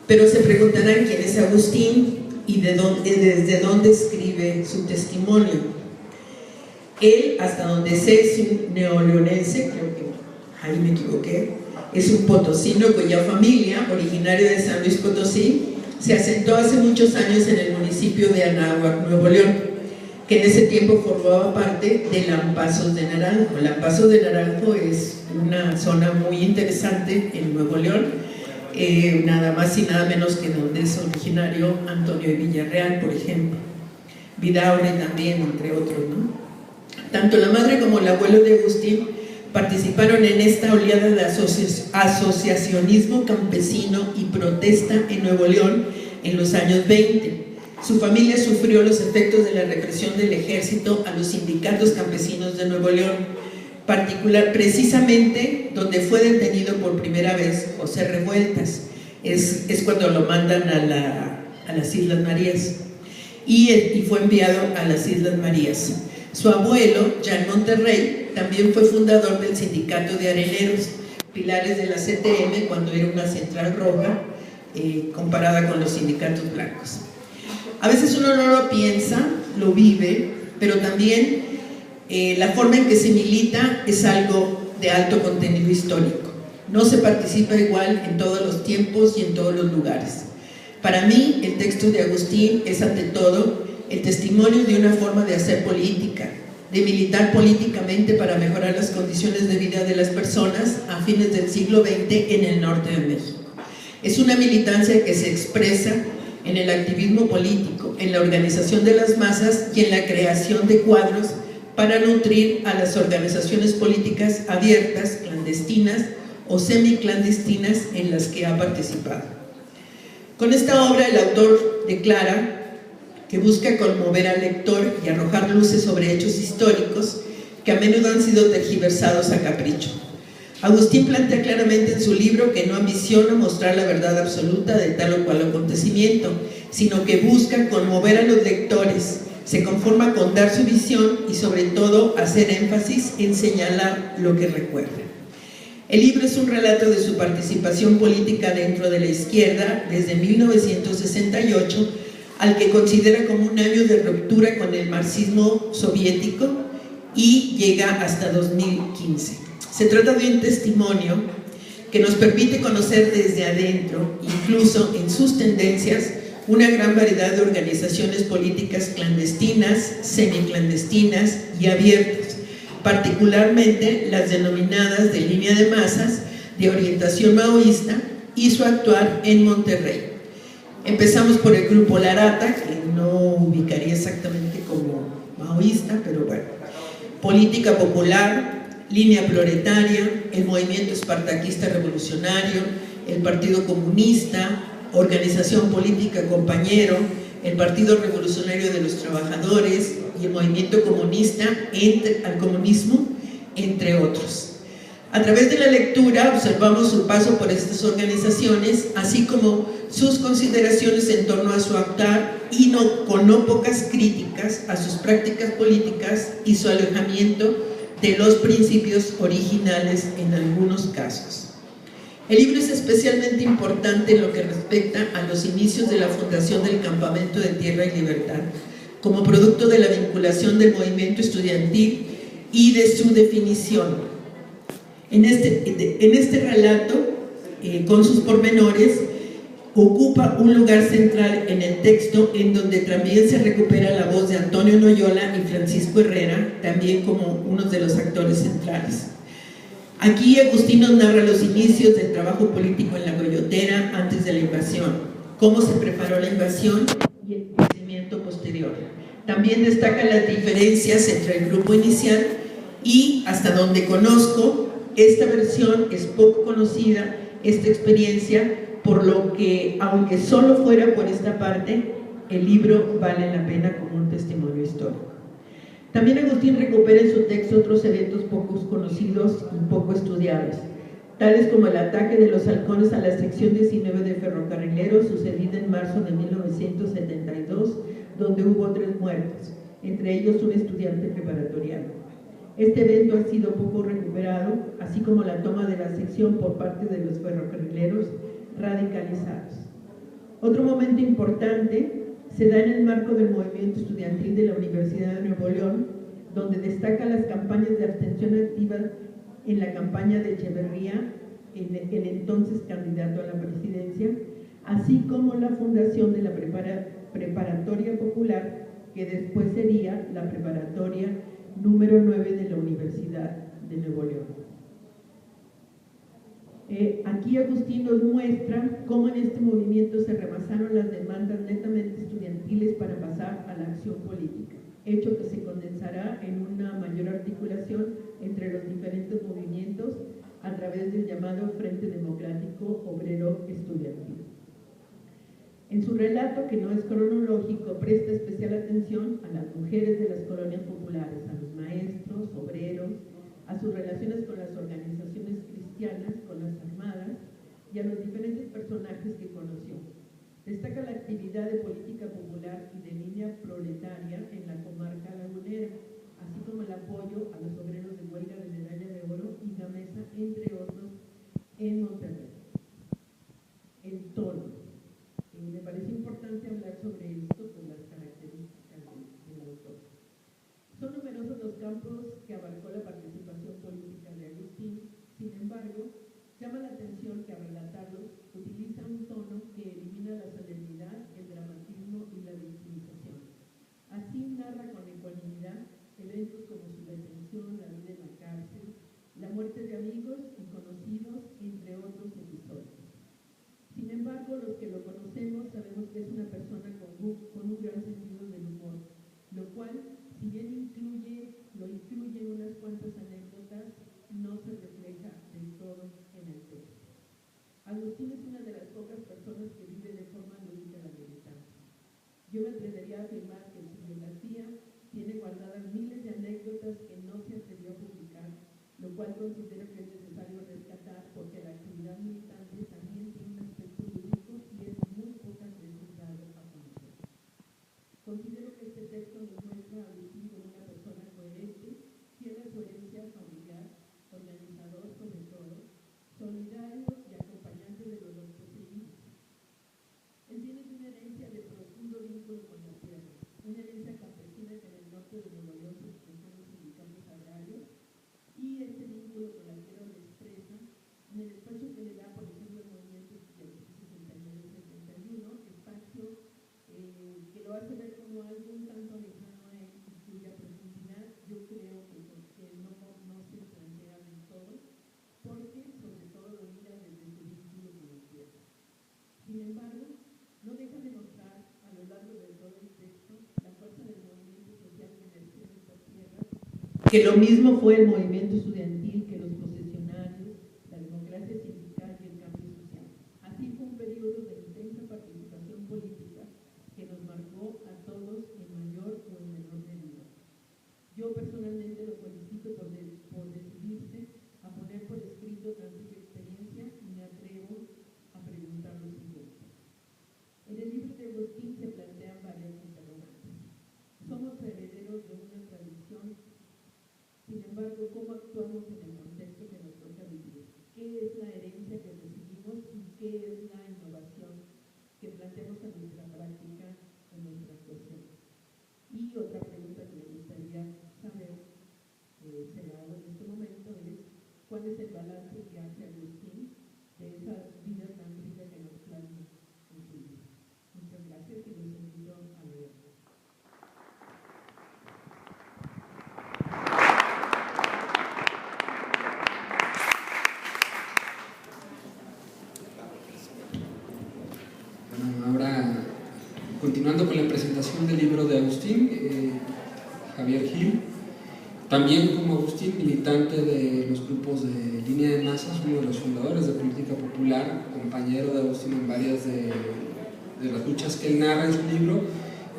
Pero se preguntarán quién es Agustín y desde dónde escribe su testimonio. Él, hasta donde sé, es un neoleonense, creo que ahí me equivoqué, es un potosino cuya familia, originaria de San Luis Potosí, se asentó hace muchos años en el municipio de Anáhuac, Nuevo León, que en ese tiempo formaba parte de Lampazos de Naranjo. Lampazos de Naranjo es una zona muy interesante en Nuevo León, nada más y nada menos que donde es originario Antonio de Villarreal, por ejemplo, Vidaurre también, entre otros, ¿no? Tanto la madre como el abuelo de Agustín participaron en esta oleada de asociacionismo campesino y protesta en Nuevo León en los años 20. Su familia sufrió los efectos de la represión del ejército a los sindicatos campesinos de Nuevo León, precisamente donde fue detenido por primera vez José Revueltas. Es cuando lo mandan a las Islas Marías y fue enviado a las Islas Marías. Su abuelo, ya en Monterrey, también fue fundador del sindicato de areneros, pilares de la CTM cuando era una central roja comparada con los sindicatos blancos. A veces uno no lo piensa, lo vive, pero también la forma en que se milita es algo de alto contenido histórico. No se participa igual en todos los tiempos y en todos los lugares. Para mí, el texto de Agustín es ante todo el testimonio de una forma de hacer política, de militar políticamente para mejorar las condiciones de vida de las personas a fines del siglo XX en el norte de México. Es una militancia que se expresa en el activismo político, en la organización de las masas y en la creación de cuadros para nutrir a las organizaciones políticas abiertas, clandestinas o semiclandestinas en las que ha participado. Con esta obra el autor declara que busca conmover al lector y arrojar luces sobre hechos históricos que a menudo han sido tergiversados a capricho. Agustín plantea claramente en su libro que no ambiciona mostrar la verdad absoluta de tal o cual acontecimiento, sino que busca conmover a los lectores, se conforma con dar su visión y sobre todo hacer énfasis en señalar lo que recuerda. El libro es un relato de su participación política dentro de la izquierda desde 1968, al que considera como un año de ruptura con el marxismo soviético y llega hasta 2015. Se trata de un testimonio que nos permite conocer desde adentro, incluso en sus tendencias, una gran variedad de organizaciones políticas clandestinas, semiclandestinas y abiertas, particularmente las denominadas de línea de masas, de orientación maoísta y su actuar en Monterrey. Empezamos por el grupo Larata, que no ubicaría exactamente como maoísta, pero bueno. Política Popular, Línea Proletaria, el Movimiento Espartaquista Revolucionario, el Partido Comunista, Organización Política Compañero, el Partido Revolucionario de los Trabajadores y el Movimiento Comunista al Comunismo, entre otros. A través de la lectura observamos su paso por estas organizaciones, así como sus consideraciones en torno a su actuar y con no pocas críticas a sus prácticas políticas y su alejamiento de los principios originales en algunos casos. El libro es especialmente importante en lo que respecta a los inicios de la fundación del Campamento de Tierra y Libertad, como producto de la vinculación del movimiento estudiantil y de su definición. En este relato, con sus pormenores, ocupa un lugar central en el texto, en donde también se recupera la voz de Antonio Noyola y Francisco Herrera, también como unos de los actores centrales. Aquí Agustín nos narra los inicios del trabajo político en la Coyotera antes de la invasión, cómo se preparó la invasión y el crecimiento posterior. También destaca las diferencias entre el grupo inicial y, hasta donde conozco, esta versión es poco conocida, esta experiencia, por lo que, aunque solo fuera por esta parte, el libro vale la pena como un testimonio histórico. También Agustín recupera en su texto otros eventos pocos conocidos y poco estudiados, tales como el ataque de los halcones a la sección 19 de ferrocarrileros, sucedido en marzo de 1972, donde hubo 3 muertos, entre ellos un estudiante preparatoriano. Este evento ha sido poco recuperado, así como la toma de la sección por parte de los ferrocarrileros radicalizados. Otro momento importante se da en el marco del movimiento estudiantil de la Universidad de Nuevo León, donde destaca las campañas de abstención activa en la campaña de Echeverría, el entonces candidato a la presidencia, así como la fundación de la preparatoria popular, que después sería la preparatoria número 9 de la Universidad de Nuevo León. Aquí Agustín nos muestra cómo en este movimiento se rebasaron las demandas netamente estudiantiles para pasar a la acción política, hecho que se condensará en una mayor articulación entre los diferentes movimientos a través del llamado Frente Democrático Obrero Estudiantil. En su relato, que no es cronológico, presta especial atención a las mujeres de las colonias populares, a los maestros, obreros, a sus relaciones con las organizaciones cristianas, con las armadas y a los diferentes personajes que conoció. Destaca la actividad de política popular y de línea proletaria en la comarca lagunera, así como el apoyo a los obreros de huelga de Medalla de Oro y Gamesa, entre otros, en Monterrey. El tono. Me parece importante hablar sobre esto por las características del autor. Son numerosos los campos que abarcó la participación política de Agustín. Sin embargo, llama la atención que al relatarlos utiliza un tono que elimina la solemnidad, el dramatismo y la victimización. Así narra con ecuanimidad eventos como su detención, la vida en la cárcel, la muerte de amigos y conocidos, entre otros episodios. Sin embargo, los que lo conocemos sabemos que es una persona con un gran sentido del humor, lo cual, si bien lo incluye en unas cuantas anécdotas, no se refleja del todo en el texto. Agustín es una de las pocas personas que vive de forma lúdica la militancia. Yo me atrevería a afirmar que en su biografía tiene guardadas miles de anécdotas que no se atrevió a publicar, lo cual considero que es necesario rescatar, porque la actividad militante también tiene un aspecto lúdico y es muy pocas veces dado a conocer. Considero que este texto nos muestra a Agustín como una persona coherente, fiel a su herencia familiar, organizador sobre todo, solidario y acompañante de los desposeídos. Él viene de una herencia de profundo vínculo con la tierra, una herencia campesina que en el norte de Nuevo León se expresó en los sindicatos agrarios, y este vínculo con la tierra lo expresa en el espacio que le da, por ejemplo, el movimiento estudiantil 69-71, espacio que lo hace ver como algo un tanto lejano a él y cuya profundidad yo creo que no se plantea del todo, porque sobre todo lo mira desde su vínculo con la tierra. Sin embargo, no deja de mostrar a lo largo de todo el texto la fuerza del movimiento social que emergió en estas tierras, que lo mismo fue el movimiento estudiantil que los posesionarios, la democracia sindical y el cambio social. Así fue un periodo de intensa participación política que nos marcó a todos en mayor o en menor medida. Yo personalmente lo felicito por decidirse a poner por escrito tan rica experiencia y me atrevo a preguntar lo siguiente. En el libro de Agustín se plantean varias interrogantes. Somos herederos de una tradición, sin embargo, ¿cómo actuamos continuando con la presentación del libro de Agustín, Javier Gil, también como Agustín, militante de los grupos de Línea de Masas, uno de los fundadores de Política Popular, compañero de Agustín en varias de las luchas que él narra en su libro,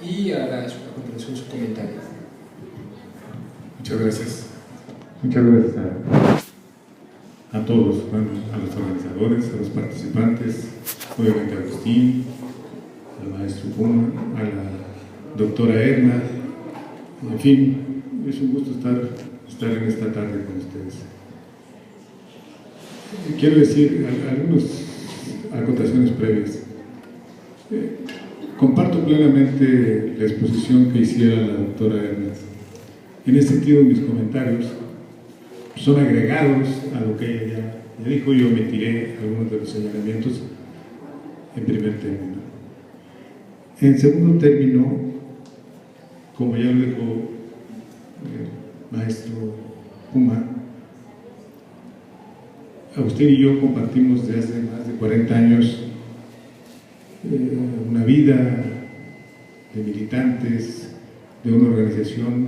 y hará a continuación su comentario. Muchas gracias. Muchas gracias a todos, bueno, a los organizadores, a los participantes, obviamente a Agustín, al maestro Puma, a la doctora Edna, en fin, es un gusto estar en esta tarde con ustedes. Quiero decir algunas acotaciones previas. Comparto plenamente la exposición que hiciera la doctora Edna. En ese sentido, mis comentarios son agregados a lo que ella ya dijo. Yo omitiré algunos de los señalamientos en primer término. En segundo término, como ya lo dijo el maestro Puma, Agustín y yo compartimos desde hace más de 40 años una vida de militantes de una organización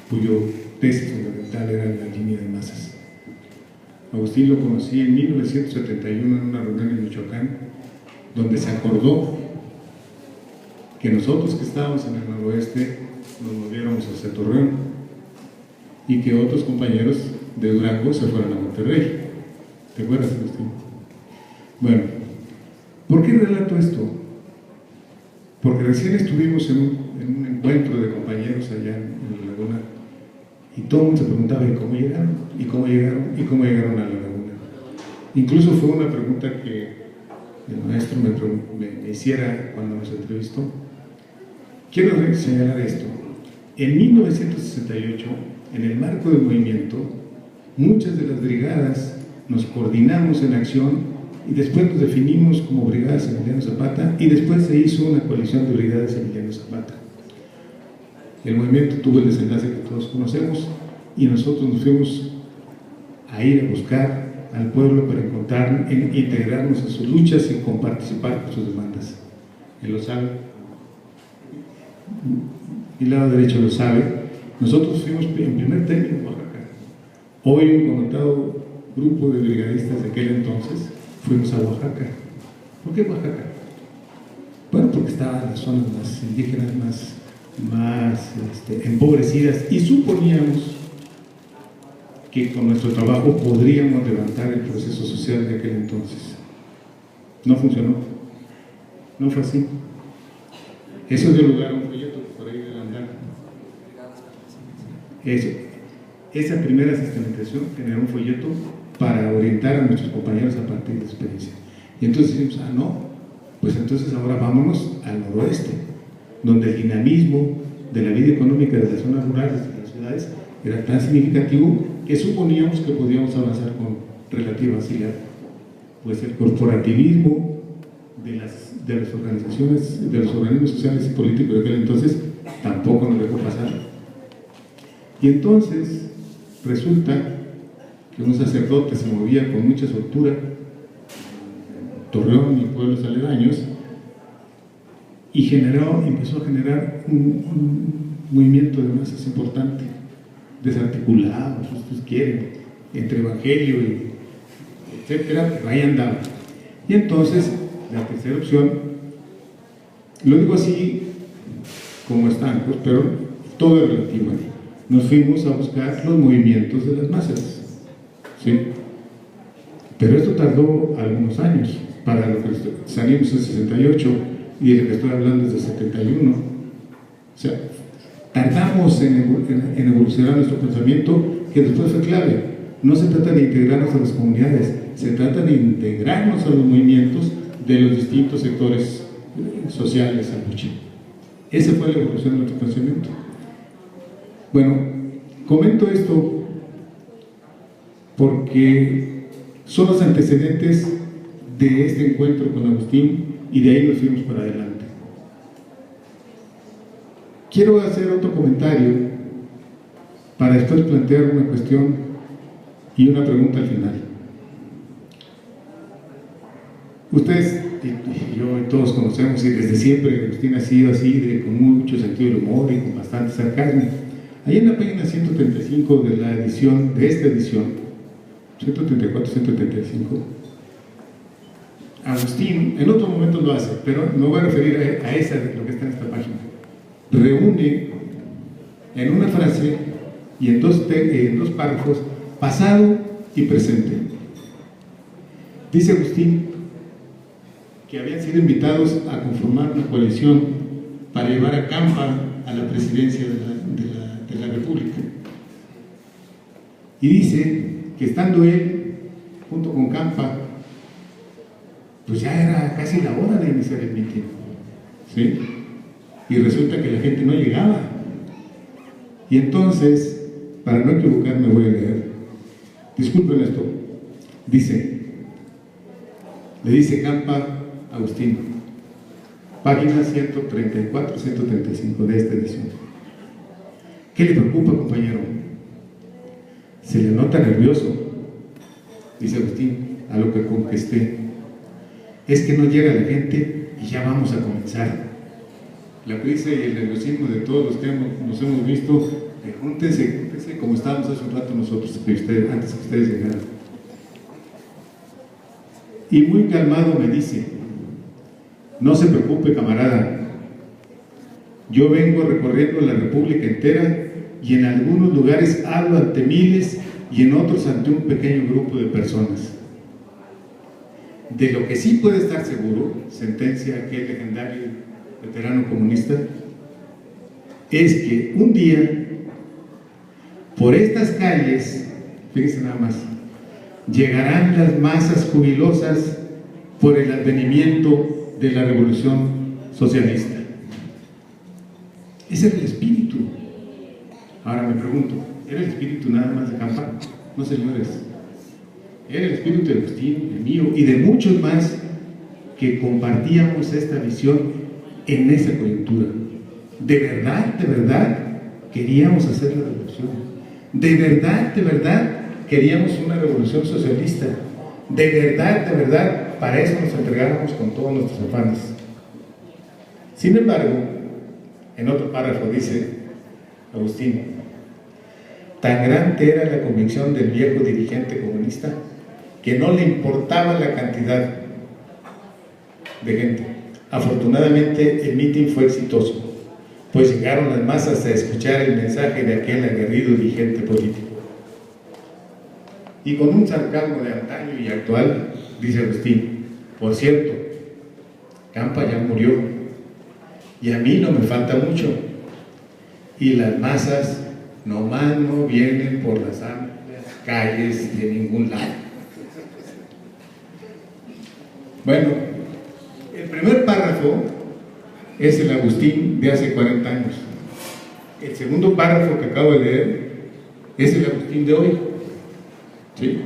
cuyo tesis fundamental era la Línea de Masas. Agustín lo conocí en 1971 en una reunión en Michoacán, donde se acordó que nosotros que estábamos en el noroeste nos moviéramos hacia Torreón y que otros compañeros de Durango se fueran a Monterrey. ¿Te acuerdas, Agustín? Bueno, ¿por qué relato esto? Porque recién estuvimos en un encuentro de compañeros allá en la Laguna y todo el mundo se preguntaba ¿y cómo llegaron? ¿Y cómo llegaron? ¿Y cómo llegaron a la Laguna? Incluso fue una pregunta que el maestro me hiciera cuando nos entrevistó. Quiero señalar esto. En 1968, en el marco del movimiento, muchas de las brigadas nos coordinamos en acción y después nos definimos como Brigadas Emiliano Zapata y después se hizo una coalición de Brigadas Emiliano Zapata. El movimiento tuvo el desenlace que todos conocemos y nosotros nos fuimos a ir a buscar al pueblo para integrarnos en sus luchas y comparticipar con sus demandas. Él lo sabe, mi lado derecho lo sabe. Nosotros fuimos en primer término a Oaxaca. Hoy un connotado grupo de brigadistas de aquel entonces fuimos a Oaxaca. ¿Por qué Oaxaca? Bueno, porque estaban las zonas más indígenas, más empobrecidas y suponíamos que con nuestro trabajo podríamos levantar el proceso social de aquel entonces. No funcionó, no fue así. Eso dio lugar a un proyecto por ahí del andar. Esa primera sistematización generó un folleto para orientar a nuestros compañeros a partir de experiencia. Y entonces dijimos, pues entonces ahora vámonos al noroeste, donde el dinamismo de la vida económica de las zonas rurales de las ciudades era tan significativo que suponíamos que podíamos avanzar con relativa facilidad. Pues el corporativismo de las organizaciones, de los organismos sociales y políticos de aquel entonces tampoco nos dejó pasar. Y entonces resulta que un sacerdote se movía con mucha soltura Torreón y pueblos aledaños y empezó a generar un movimiento de masas importante, desarticulado, si ustedes quieren, entre evangelio y etcétera, pero ahí andaba. Y entonces la tercera opción, lo digo así como estancos, pero todo es relativo. Nos fuimos a buscar los movimientos de las masas, ¿sí? Pero esto tardó algunos años. Para lo que salimos en 68 y de lo que estoy hablando es de 71. O sea, tardamos en evolucionar nuestro pensamiento, que después fue clave. No se trata de integrarnos a las comunidades, se trata de integrarnos a los movimientos de los distintos sectores sociales al lucha. Esa fue la evolución de nuestro pensamiento. Bueno, comento esto porque son los antecedentes de este encuentro con Agustín y de ahí nos fuimos para adelante. Quiero hacer otro comentario para después plantear una cuestión y una pregunta al final. Ustedes y yo y todos conocemos, y desde siempre Agustín ha sido así, con mucho sentido del humor y con bastante sarcasmo. Ahí en la página 135 de la edición, de esta edición, 134, 135, Agustín, en otro momento lo hace, pero me voy a referir a esa, de lo que está en esta página. Reúne en una frase y en dos párrafos pasado y presente. Dice Agustín que habían sido invitados a conformar una coalición para llevar a Campa a la presidencia de la República. Y dice que estando él junto con Campa, pues ya era casi la hora de iniciar el mitin, ¿sí? Y resulta que la gente no llegaba. Y entonces, para no equivocarme, voy a leer. Disculpen esto. Le dice Campa a Agustín, página 134, 135 de esta edición. ¿Qué le preocupa, compañero? Se le nota nervioso, dice Agustín, a lo que contesté. Es que no llega la gente y ya vamos a comenzar. La prisa y el nerviosismo de todos los que nos hemos visto, júntense como estábamos hace un rato nosotros, antes que ustedes llegaran. Y muy calmado me dice, no se preocupe, camarada, yo vengo recorriendo la República entera y en algunos lugares hablo ante miles y en otros ante un pequeño grupo de personas. De lo que sí puede estar seguro, sentencia aquel legendario veterano comunista, es que un día, por estas calles, fíjense nada más, llegarán las masas jubilosas por el advenimiento de la revolución socialista. Ese era el espíritu. Ahora me pregunto, ¿era el espíritu nada más de Campa? No, señores. Era el espíritu de Agustín, el mío y de muchos más que compartíamos esta visión en esa coyuntura. De verdad queríamos hacer la revolución. De verdad queríamos una revolución socialista. De verdad, para eso nos entregáramos con todos nuestros afanes. Sin embargo, en otro párrafo dice Agustín, tan grande era la convicción del viejo dirigente comunista que no le importaba la cantidad de gente. Afortunadamente el mitin fue exitoso, pues llegaron las masas a escuchar el mensaje de aquel aguerrido dirigente político. Y con un sarcasmo de antaño y actual, dice Agustín, por cierto, Campa ya murió, y a mí no me falta mucho, y las masas nomás no vienen por las amplias calles de ningún lado. Bueno, el primer párrafo es el Agustín de hace 40 años. El segundo párrafo que acabo de leer es el Agustín de hoy. ¿Sí?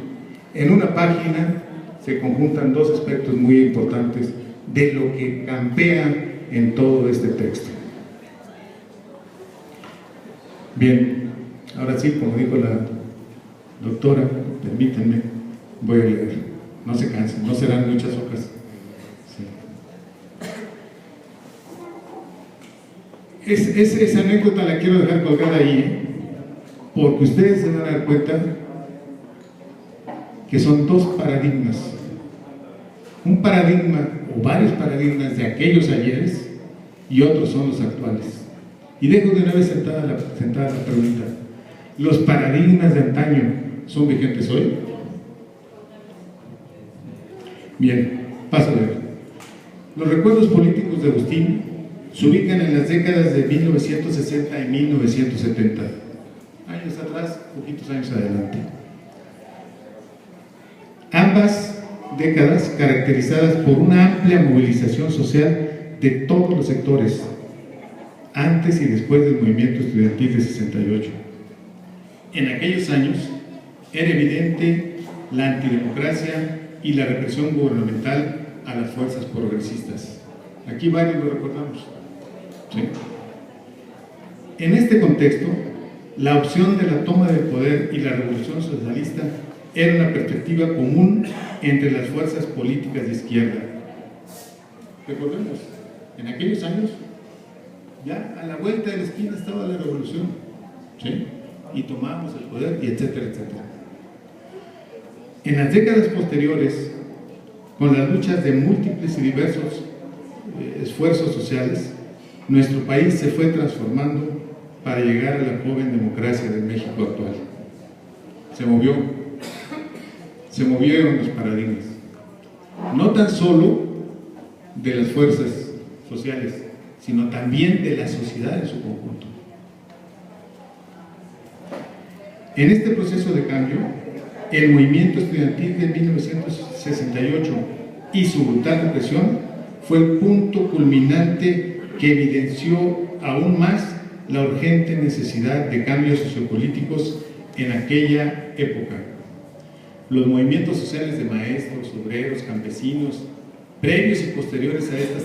En una página se conjuntan dos aspectos muy importantes de lo que campea en todo este texto. Bien, ahora sí, como dijo la doctora, permítanme, voy a leer. No se cansen, no serán muchas hojas. Sí. Esa anécdota la quiero dejar colgada ahí, porque ustedes se van a dar cuenta que son dos paradigmas. Un paradigma o varios paradigmas de aquellos ayeres y otros son los actuales. Y dejo de una vez sentada la pregunta: ¿los paradigmas de antaño son vigentes hoy? Bien, paso a ver. Los recuerdos políticos de Agustín se ubican en las décadas de 1960 y 1970. Años atrás, poquitos años adelante. Ambas décadas caracterizadas por una amplia movilización social de todos los sectores, antes y después del movimiento estudiantil de 68. En aquellos años era evidente la antidemocracia y la represión gubernamental a las fuerzas progresistas. Aquí varios lo recordamos. ¿Sí? En este contexto, la opción de la toma del poder y la revolución socialista era una perspectiva común entre las fuerzas políticas de izquierda. Recordemos, en aquellos años, ya a la vuelta de la esquina estaba la revolución, ¿sí? Y tomábamos el poder, y etcétera, etcétera. En las décadas posteriores, con las luchas de múltiples y diversos esfuerzos sociales, nuestro país se fue transformando para llegar a la joven democracia del México actual. Se movieron los paradigmas, no tan solo de las fuerzas sociales, sino también de la sociedad en su conjunto. En este proceso de cambio, el movimiento estudiantil de 1968 y su brutal represión fue el punto culminante que evidenció aún más la urgente necesidad de cambios sociopolíticos en aquella época. Los movimientos sociales de maestros, obreros, campesinos, previos y posteriores a estas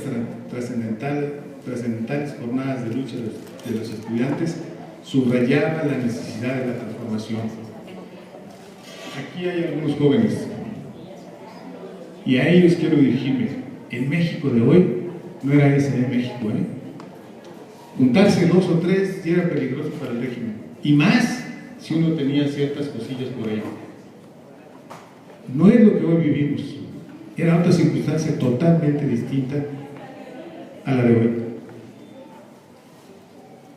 trascendentales jornadas de lucha de los estudiantes, subrayaban la necesidad de la transformación. Aquí hay algunos jóvenes, y a ellos quiero dirigirme. El México de hoy no era ese de México, Juntarse 2 o 3 ya era peligroso para el régimen, y más si uno tenía ciertas cosillas por ahí. No es lo que hoy vivimos, era otra circunstancia totalmente distinta a la de hoy.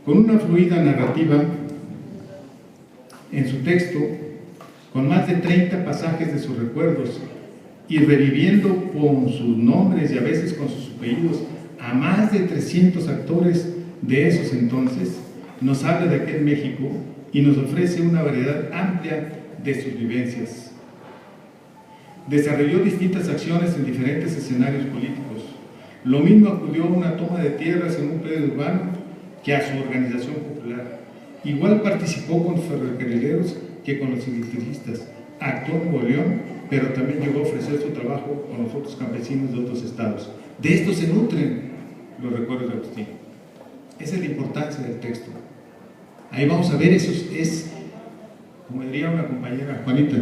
Con una fluida narrativa en su texto, con más de 30 pasajes de sus recuerdos y reviviendo con sus nombres y a veces con sus apellidos a más de 300 actores de esos entonces, nos habla de aquel México y nos ofrece una variedad amplia de sus vivencias. Desarrolló distintas acciones en diferentes escenarios políticos. Lo mismo acudió a una toma de tierras en un predio urbano que a su organización popular. Igual participó con ferrocarrileros que con los sindicalistas. Actuó en Nuevo León, pero también llegó a ofrecer su trabajo con los otros campesinos de otros estados. De esto se nutren los recuerdos de Agustín. Esa es la importancia del texto. Ahí vamos a ver, eso es, como diría una compañera, Juanita,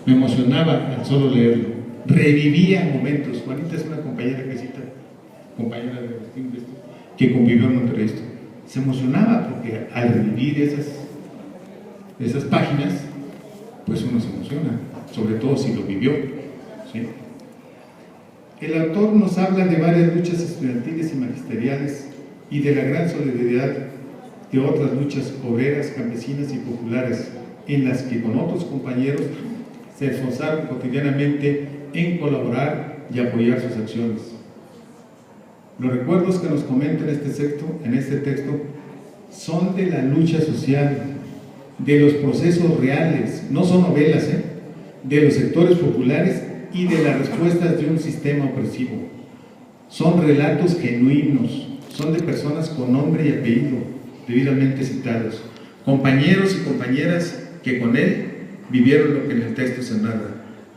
me emocionaba al solo leerlo, revivía momentos. Juanita es una compañera que cita, compañera de Agustín, que convivió en Monterrey. Se emocionaba porque al revivir esas páginas, pues uno se emociona, sobre todo si lo vivió, ¿sí? El autor nos habla de varias luchas estudiantiles y magisteriales y de la gran solidaridad de otras luchas obreras, campesinas y populares, en las que con otros compañeros se esforzaron cotidianamente en colaborar y apoyar sus acciones. Los recuerdos que nos comenta en este texto son de la lucha social, de los procesos reales, no son novelas, de los sectores populares y de las respuestas de un sistema opresivo. Son relatos genuinos, son de personas con nombre y apellido, debidamente citados, compañeros y compañeras que con él vivieron lo que en el texto se narra,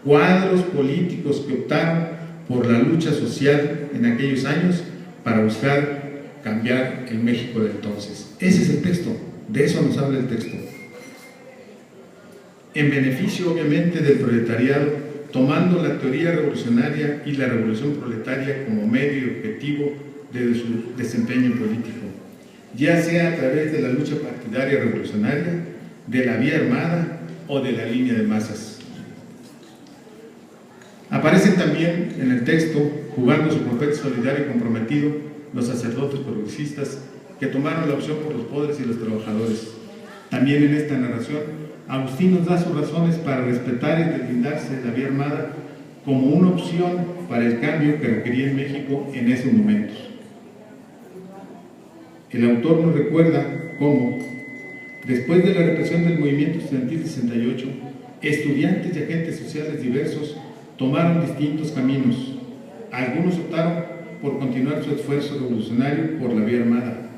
cuadros políticos que optaron por la lucha social en aquellos años para buscar cambiar el México de entonces. Ese es el texto, de eso nos habla el texto. En beneficio, obviamente, del proletariado, tomando la teoría revolucionaria y la revolución proletaria como medio y objetivo de su desempeño político, ya sea a través de la lucha partidaria revolucionaria, de la vía armada o de la línea de masas. Aparecen también en el texto, jugando su papel solidario y comprometido, los sacerdotes progresistas que tomaron la opción por los pobres y los trabajadores. También en esta narración, Agustín nos da sus razones para respetar y deslindarse de la vía armada como una opción para el cambio que requería en México en esos momentos. El autor nos recuerda cómo, después de la represión del movimiento estudiantil de 68, estudiantes y agentes sociales diversos tomaron distintos caminos. Algunos optaron por continuar su esfuerzo revolucionario por la vía armada,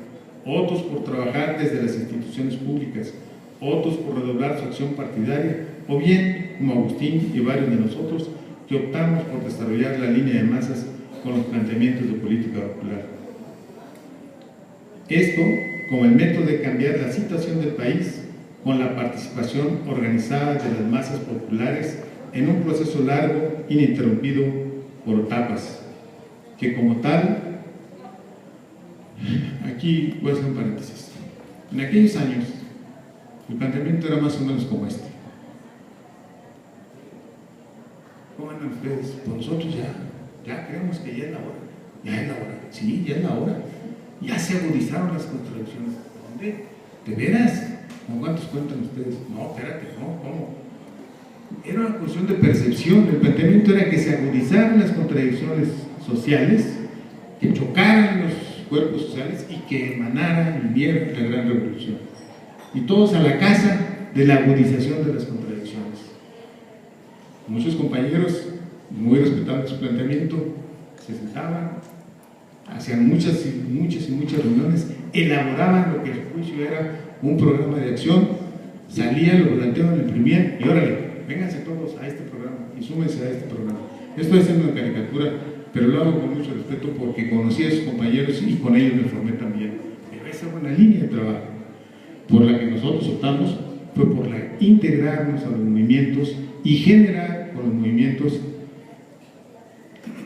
otros por trabajar desde las instituciones públicas, otros por redoblar su acción partidaria, o bien, como Agustín y varios de nosotros, que optamos por desarrollar la línea de masas con los planteamientos de política popular. Esto como el método de cambiar la situación del país con la participación organizada de las masas populares en un proceso largo, ininterrumpido por etapas, que como tal, aquí voy a hacer un paréntesis, en aquellos años el planteamiento era más o menos como este. ¿Cómo andan ustedes? Pues nosotros ya creemos que ya es la hora. Ya es la hora. Sí, ya es la hora. Ya se agudizaron las contradicciones. ¿Dónde? ¿De veras? ¿Con cuántos cuentan ustedes? No, espérate, no, ¿cómo? Era una cuestión de percepción. El planteamiento era que se agudizaran las contradicciones sociales, que chocaran los cuerpos sociales y que emanara el viernes la gran revolución. Y todos a la casa de la agudización de las contradicciones. Muchos compañeros, muy respetables su planteamiento, se sentaban, hacían muchas reuniones, elaboraban lo que el juicio era un programa de acción, salían, lo planteaban, lo imprimían y órale, vénganse todos a este programa y súmense a este programa. Estoy haciendo una caricatura, pero lo hago con mucho respeto porque conocí a sus compañeros y con ellos me formé también. Pero esa fue una línea de trabajo por la que nosotros optamos, fue por la integrarnos a los movimientos y generar con los movimientos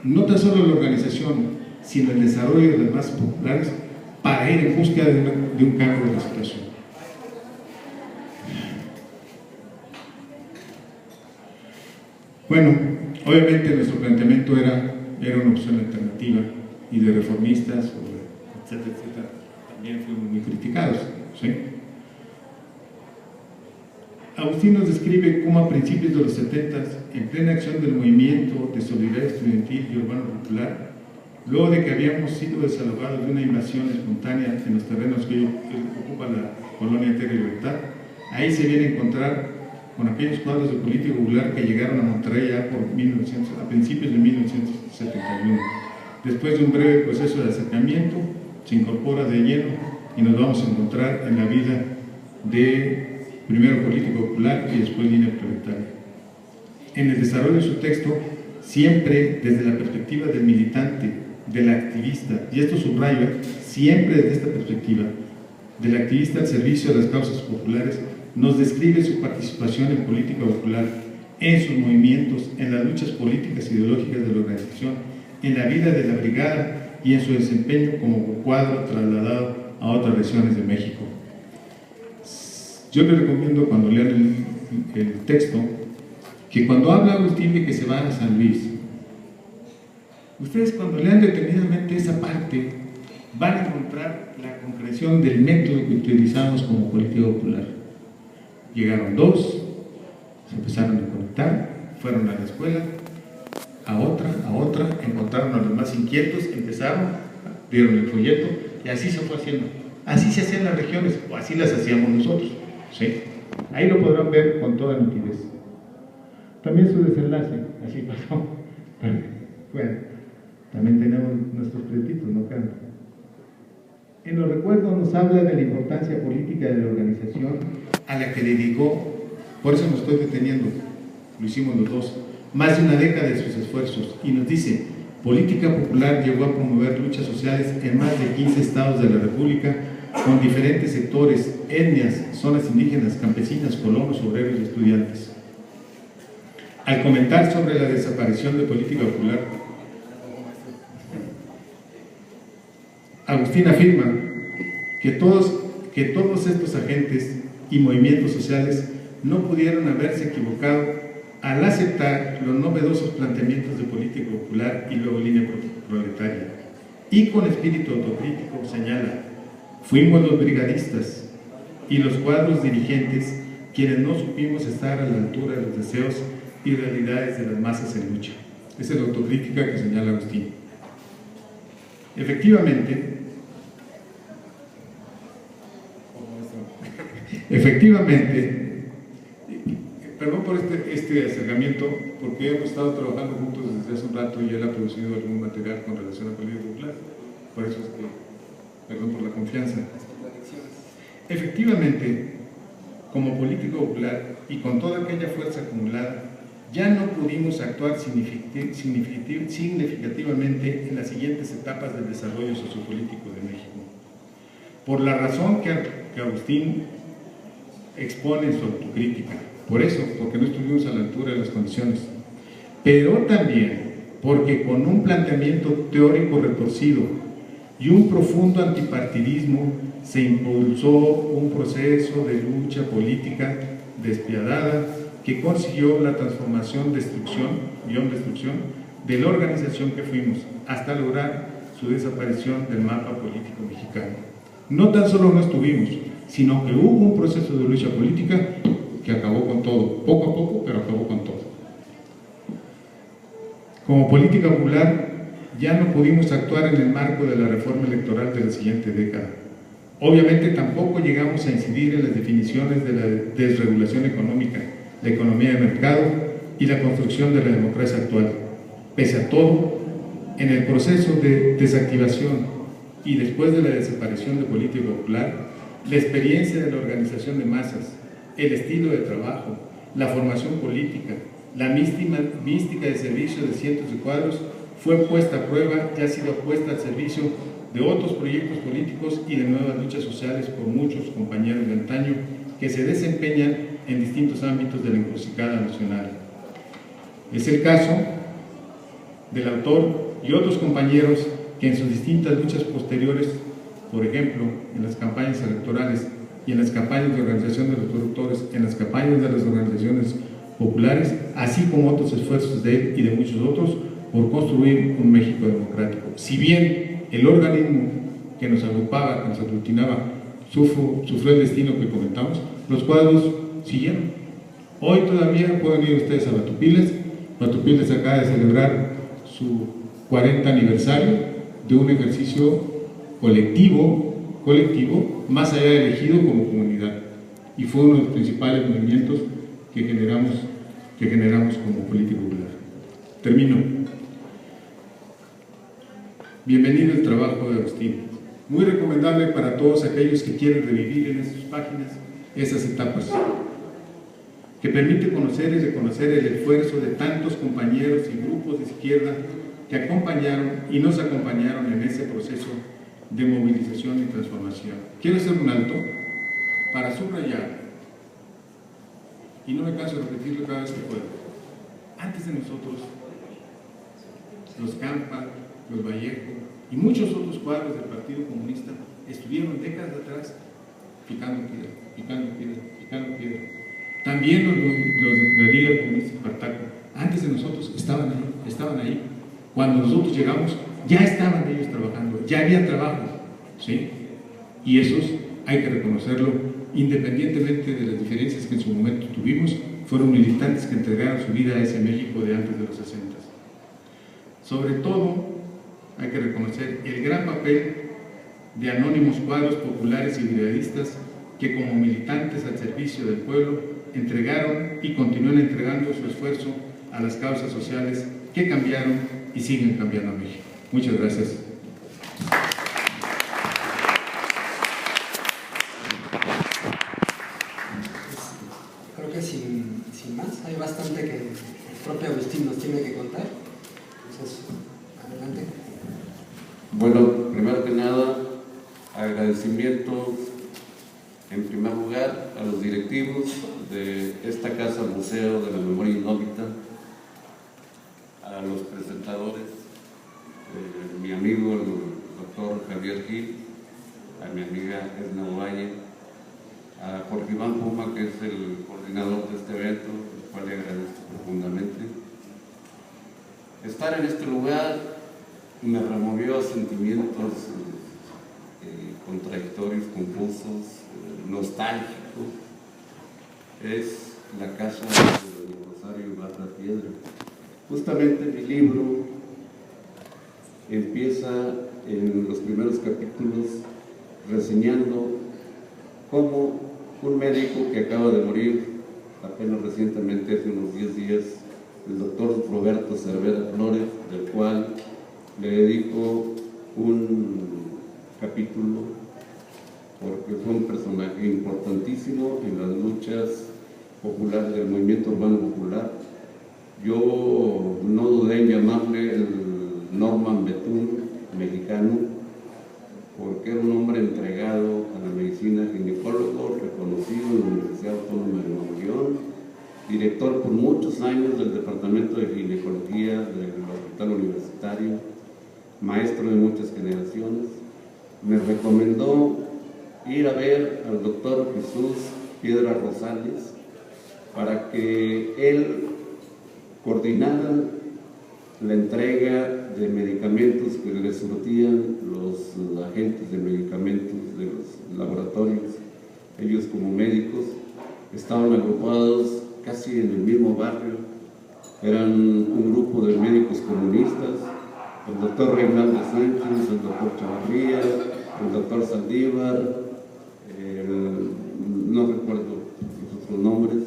no tan solo la organización, sino el desarrollo de las masas populares para ir en búsqueda de un cambio de la situación. Bueno, obviamente nuestro planteamiento era una opción alternativa y de reformistas, etcétera, etcétera, también fuimos muy criticados, ¿sí? Agustín nos describe cómo a principios de los 70, en plena acción del movimiento de solidaridad estudiantil y urbano popular, luego de que habíamos sido desalojados de una invasión espontánea en los terrenos que ocupa la colonia Tierra y Libertad, ahí se viene a encontrar con aquellos cuadros de política popular que llegaron a Monterrey ya a principios de 1971. Después de un breve proceso de acercamiento, se incorpora de lleno y nos vamos a encontrar en la vida de primero política popular y después línea proletaria. En el desarrollo de su texto, siempre desde la perspectiva del militante, del activista, y esto subrayo, siempre desde esta perspectiva, del activista al servicio de las causas populares, nos describe su participación en política popular, en sus movimientos, en las luchas políticas e ideológicas de la organización, en la vida de la brigada y en su desempeño como cuadro trasladado a otras regiones de México. Yo les recomiendo cuando lean el texto que cuando habla Agustín de que se va a San Luis, ustedes cuando lean detenidamente esa parte van a encontrar la concreción del método que utilizamos como política popular. Llegaron dos, se empezaron a conectar, fueron a la escuela, a otra, encontraron a los más inquietos, empezaron, dieron el folleto y así se fue haciendo. Así se hacían las regiones, o así las hacíamos nosotros. ¿Sí? Ahí lo podrán ver con toda nitidez. También su desenlace, así pasó. Bueno, también tenemos nuestros créditos, ¿no? En los recuerdos nos habla de la importancia política de la organización a la que dedicó, por eso me estoy deteniendo, lo hicimos los dos, más de una década de sus esfuerzos, y nos dice: política popular llegó a promover luchas sociales en más de 15 estados de la República, con diferentes sectores, etnias, zonas indígenas, campesinas, colonos, obreros y estudiantes. Al comentar sobre la desaparición de política popular, Agustín afirma que todos estos agentes y movimientos sociales no pudieron haberse equivocado al aceptar los novedosos planteamientos de política popular y luego línea proletaria. Y con espíritu autocrítico señala: fuimos los brigadistas y los cuadros dirigentes quienes no supimos estar a la altura de los deseos y realidades de las masas en lucha. Esa es la autocrítica que señala Agustín. Efectivamente, perdón por este acercamiento, porque hemos estado trabajando juntos desde hace un rato y él ha producido algún material con relación a política popular, por eso es que, perdón por la confianza. Efectivamente, como político popular y con toda aquella fuerza acumulada, ya no pudimos actuar significativamente en las siguientes etapas del desarrollo sociopolítico de México. Por la razón que Agustín exponen su autocrítica. Por eso, porque no estuvimos a la altura de las condiciones. Pero también porque con un planteamiento teórico retorcido y un profundo antipartidismo se impulsó un proceso de lucha política despiadada que consiguió la transformación, destrucción de la organización que fuimos, hasta lograr su desaparición del mapa político mexicano. No tan solo no estuvimos, sino que hubo un proceso de lucha política que acabó con todo, poco a poco, pero acabó con todo. Como política popular, ya no pudimos actuar en el marco de la reforma electoral de la siguiente década. Obviamente tampoco llegamos a incidir en las definiciones de la desregulación económica, la economía de mercado y la construcción de la democracia actual. Pese a todo, en el proceso de desactivación y después de la desaparición de política popular, la experiencia de la organización de masas, el estilo de trabajo, la formación política, la mística de servicio de cientos de cuadros fue puesta a prueba y ha sido puesta al servicio de otros proyectos políticos y de nuevas luchas sociales por muchos compañeros de antaño que se desempeñan en distintos ámbitos de la encrucijada nacional. Es el caso del autor y otros compañeros que en sus distintas luchas posteriores, por ejemplo, en las campañas electorales y en las campañas de organización de los productores, en las campañas de las organizaciones populares, así como otros esfuerzos de él y de muchos otros, por construir un México democrático. Si bien el organismo que nos agrupaba, que nos aglutinaba, sufrió el destino que comentamos, los cuadros siguieron. Hoy todavía pueden ir ustedes a Batupiles. Batupiles acaba de celebrar su 40 aniversario de un ejercicio colectivo, más allá de elegido como comunidad. Y fue uno de los principales movimientos que generamos como política popular. Termino. Bienvenido al trabajo de Agustín. Muy recomendable para todos aquellos que quieren revivir en sus páginas esas etapas, que permite conocer y reconocer el esfuerzo de tantos compañeros y grupos de izquierda que acompañaron y nos acompañaron en ese proceso de movilización y transformación. Quiero hacer un alto para subrayar, y no me canso de repetirlo cada vez que puedo. Antes de nosotros, los Campa, los Vallejo y muchos otros cuadros del Partido Comunista estuvieron décadas atrás picando piedra. También los de la Liga Comunista Espartaco, antes de nosotros, estaban ahí. Cuando nosotros llegamos, ya estaban ellos trabajando, ya había trabajo, ¿sí? Y esos hay que reconocerlo, independientemente de las diferencias que en su momento tuvimos, fueron militantes que entregaron su vida a ese México de antes de los 60. Sobre todo, hay que reconocer el gran papel de anónimos cuadros populares y brigadistas que como militantes al servicio del pueblo entregaron y continúan entregando su esfuerzo a las causas sociales que cambiaron y siguen cambiando a México. Muchas gracias. Creo que sin más, hay bastante que el propio Agustín nos tiene que contar. Entonces, adelante. Bueno, primero que nada, agradecimiento en primer lugar a los directivos de esta Casa Museo de la Memoria Indómita, a los presentadores, mi amigo el doctor Javier Gil, a mi amiga Edna Ovalle, a Jorge Iván Puma, que es el coordinador de este evento, al cual le agradezco profundamente. Estar en este lugar me removió a sentimientos contradictorios, confusos, nostálgicos. Es la casa de Rosario Ibarra Piedra. Justamente mi libro empieza en los primeros capítulos reseñando cómo un médico que acaba de morir apenas recientemente, hace unos 10 días, el doctor Roberto Cervera Flores, del cual le dedico un capítulo porque fue un personaje importantísimo en las luchas populares del movimiento urbano popular. Yo no dudé en llamarle el Norman Betún mexicano, porque era un hombre entregado a la medicina, ginecólogo reconocido en la Universidad director por muchos años del Departamento de Ginecología del Hospital Universitario, maestro de muchas generaciones, me recomendó ir a ver al doctor Jesús Piedra Rosales para que él coordinara la entrega de medicamentos que le surtían los agentes de medicamentos de los laboratorios. Ellos, como médicos, estaban agrupados casi en el mismo barrio, eran un grupo de médicos comunistas, el doctor Reinaldo Sánchez, el doctor Chavarría, el doctor Saldívar, no recuerdo los otros nombres,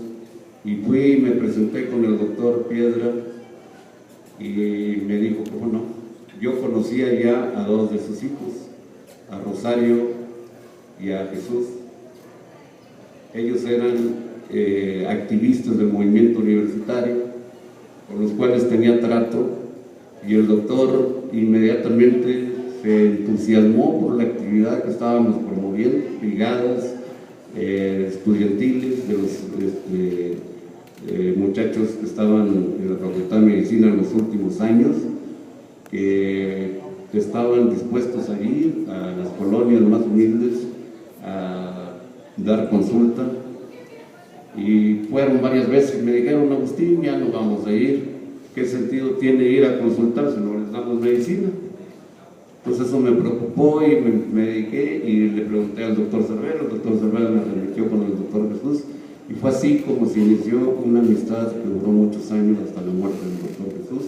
y fui y me presenté con el doctor Piedra y me dijo, ¿cómo no? Yo conocía ya a dos de sus hijos, a Rosario y a Jesús. Ellos eran activistas del movimiento universitario, con los cuales tenía trato, y el doctor inmediatamente se entusiasmó por la actividad que estábamos promoviendo, brigadas estudiantiles de los muchachos que estaban en la Facultad de Medicina en los últimos años, que estaban dispuestos a ir a las colonias más humildes a dar consulta. Y fueron varias veces, me dijeron, Agustín, ya no vamos a ir, ¿qué sentido tiene ir a consultar si no les damos medicina? Entonces eso me preocupó y me dediqué y le pregunté al doctor Cervera. El doctor Cervera me remitió con el doctor Jesús, y fue así como se inició una amistad que duró muchos años hasta la muerte del doctor Jesús.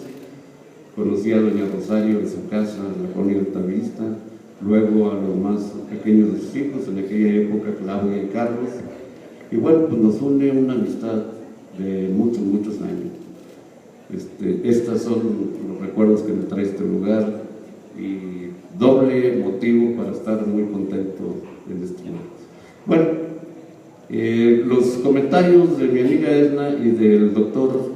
Conocí a doña Rosario en su casa, en la colonia Altavista, luego a los más pequeños de sus hijos, en aquella época Claudia y Carlos, y bueno, pues nos une una amistad de muchos, muchos años. Estos son los recuerdos que me trae este lugar, y doble motivo para estar muy contento en este momento. Bueno, los comentarios de mi amiga Edna y del doctor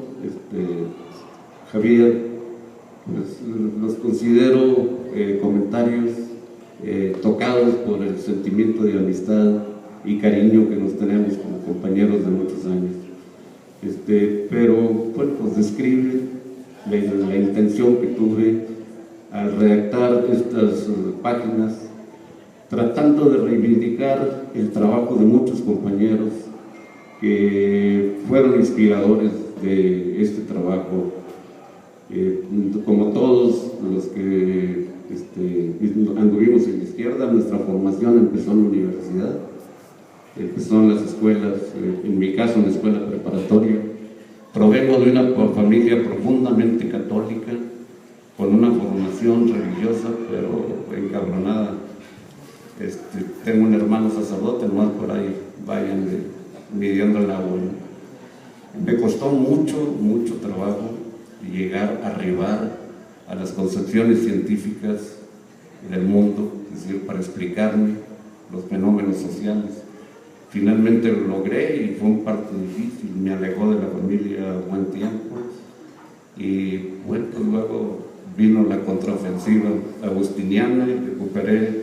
Javier, pues, los considero comentarios tocados por el sentimiento de amistad y cariño que nos tenemos como compañeros de muchos años. Pero bueno, pues describe la intención que tuve al redactar estas páginas, tratando de reivindicar el trabajo de muchos compañeros que fueron inspiradores de este trabajo. Como todos los que anduvimos en la izquierda, nuestra formación empezó en la universidad, empezó en las escuelas, en mi caso en la escuela preparatoria. Provengo de una familia profundamente católica, con una formación religiosa, pero encabronada. Tengo un hermano sacerdote, nomás por ahí vayan midiendo el agua. Me costó mucho, mucho trabajo llegar a arribar a las concepciones científicas del mundo, es decir, para explicarme los fenómenos sociales. Finalmente lo logré y fue un parto difícil, me alejó de la familia buen tiempo, y bueno, pues luego vino la contraofensiva agustiniana y recuperé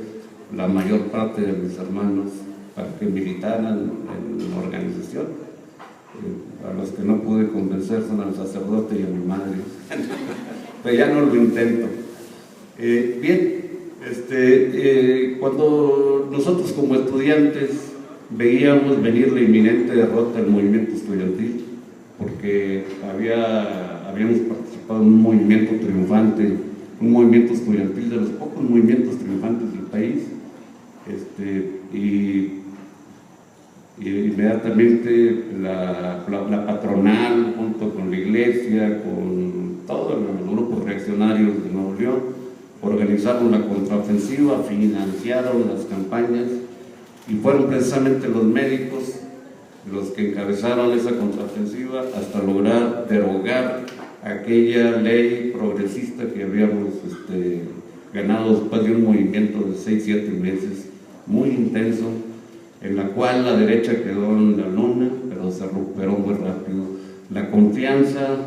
la mayor parte de mis hermanos para que militaran en la organización. A los que no pude convencer son al sacerdote y a mi madre, pero ya no lo intento. Bien, cuando nosotros como estudiantes veíamos venir la inminente derrota del movimiento estudiantil, porque habíamos participado en un movimiento triunfante, un movimiento estudiantil de los pocos movimientos triunfantes del país, y inmediatamente la patronal, junto con la iglesia, con todos los grupos reaccionarios de Nuevo León, organizaron la contraofensiva, financiaron las campañas, y fueron precisamente los médicos los que encabezaron esa contraofensiva hasta lograr derogar aquella ley progresista que habíamos ganado después de un movimiento de 6-7 meses muy intenso, en la cual la derecha quedó en la lona, pero se recuperó muy rápido. La confianza,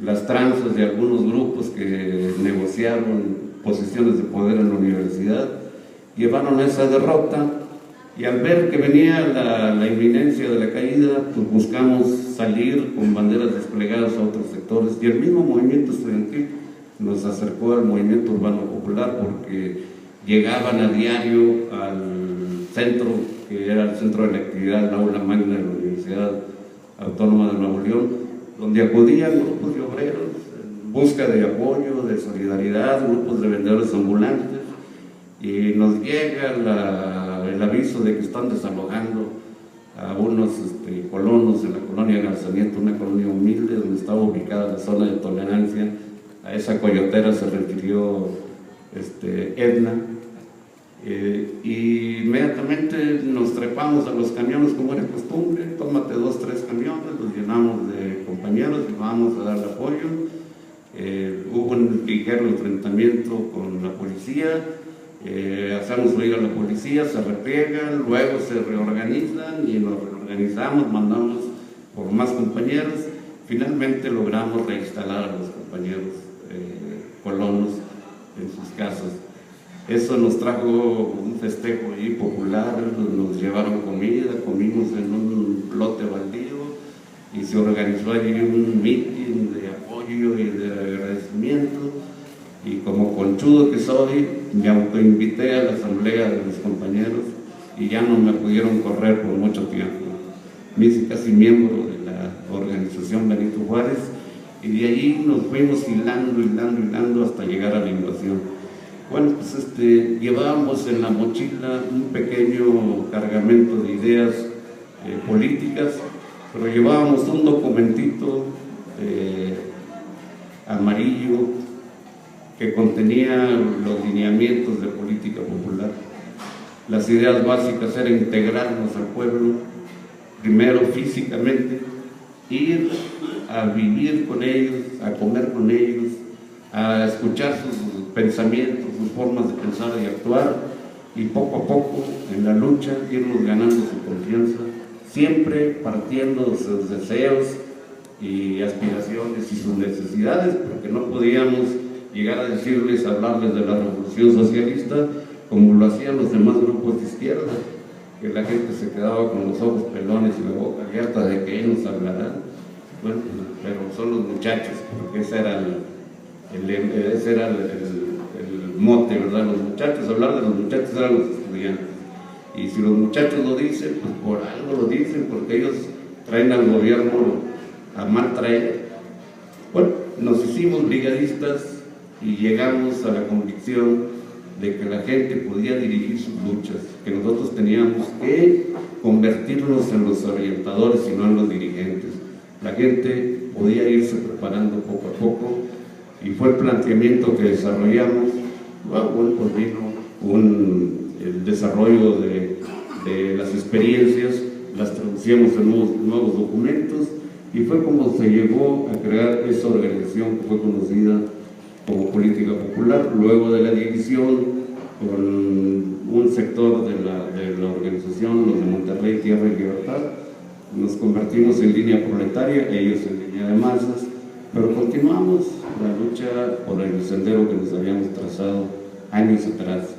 las tranzas de algunos grupos que negociaron posiciones de poder en la universidad llevaron a esa derrota, y al ver que venía la inminencia de la caída, pues buscamos salir con banderas desplegadas a otros sectores, y el mismo movimiento estudiantil nos acercó al movimiento urbano popular porque llegaban a diario al centro, que era el centro de la actividad, la aula magna de la Universidad Autónoma de Nuevo León, donde acudían grupos de obreros en busca de apoyo, de solidaridad, grupos de vendedores ambulantes, y nos llega el aviso de que están desalojando a unos colonos en la colonia Garzamiento, una colonia humilde donde estaba ubicada la zona de tolerancia. A esa coyotera se refirió Edna, y inmediatamente nos trepamos a los camiones como era costumbre. Tómate 2, 3 camiones, los llenamos de compañeros y vamos a darle apoyo. Hubo un ligero enfrentamiento con la policía, hacemos oír a la policía, se repliegan, luego se reorganizan y nos reorganizamos, mandamos por más compañeros. Finalmente logramos reinstalar a los compañeros colonos en sus casas. Eso nos trajo un festejo ahí popular, nos llevaron comida, comimos en un lote baldío y se organizó allí un meeting de apoyo y de agradecimiento. Y como conchudo que soy, me autoinvité a la asamblea de mis compañeros y ya no me pudieron correr por mucho tiempo. Me hice casi miembro de la organización Benito Juárez, y de ahí nos fuimos hilando hasta llegar a la invasión. Bueno, pues llevábamos en la mochila un pequeño cargamento de ideas políticas, pero llevábamos un documentito amarillo que contenía los lineamientos de política popular. Las ideas básicas eran integrarnos al pueblo, primero físicamente, ir a vivir con ellos, a comer con ellos, a escuchar sus pensamientos, sus formas de pensar y actuar, y poco a poco en la lucha irnos ganando su confianza, siempre partiendo de sus deseos y aspiraciones y sus necesidades, porque no podíamos llegar a decirles, hablarles de la revolución socialista como lo hacían los demás grupos de izquierda, que la gente se quedaba con los ojos pelones y la boca abierta de que ellos hablarán. Bueno, pero son los muchachos, porque ese era el mote, ¿verdad? Los muchachos, hablar de los muchachos eran los estudiantes. Y si los muchachos lo dicen, pues por algo lo dicen, porque ellos traen al gobierno a mal traer. Bueno, nos hicimos brigadistas y llegamos a la convicción de que la gente podía dirigir sus luchas, que nosotros teníamos que convertirnos en los orientadores y no en los dirigentes. La gente podía irse preparando poco a poco, y fue el planteamiento que desarrollamos. Luego, bueno, pues vino el desarrollo de las experiencias, las traducíamos en nuevos documentos, y fue como se llegó a crear esa organización que fue conocida como Política Popular. Luego de la división con un sector de la organización, los de Monterrey, Tierra y Libertad, nos convertimos en línea proletaria, ellos en línea de masas, pero continuamos la lucha por el sendero que nos habíamos trazado años atrás.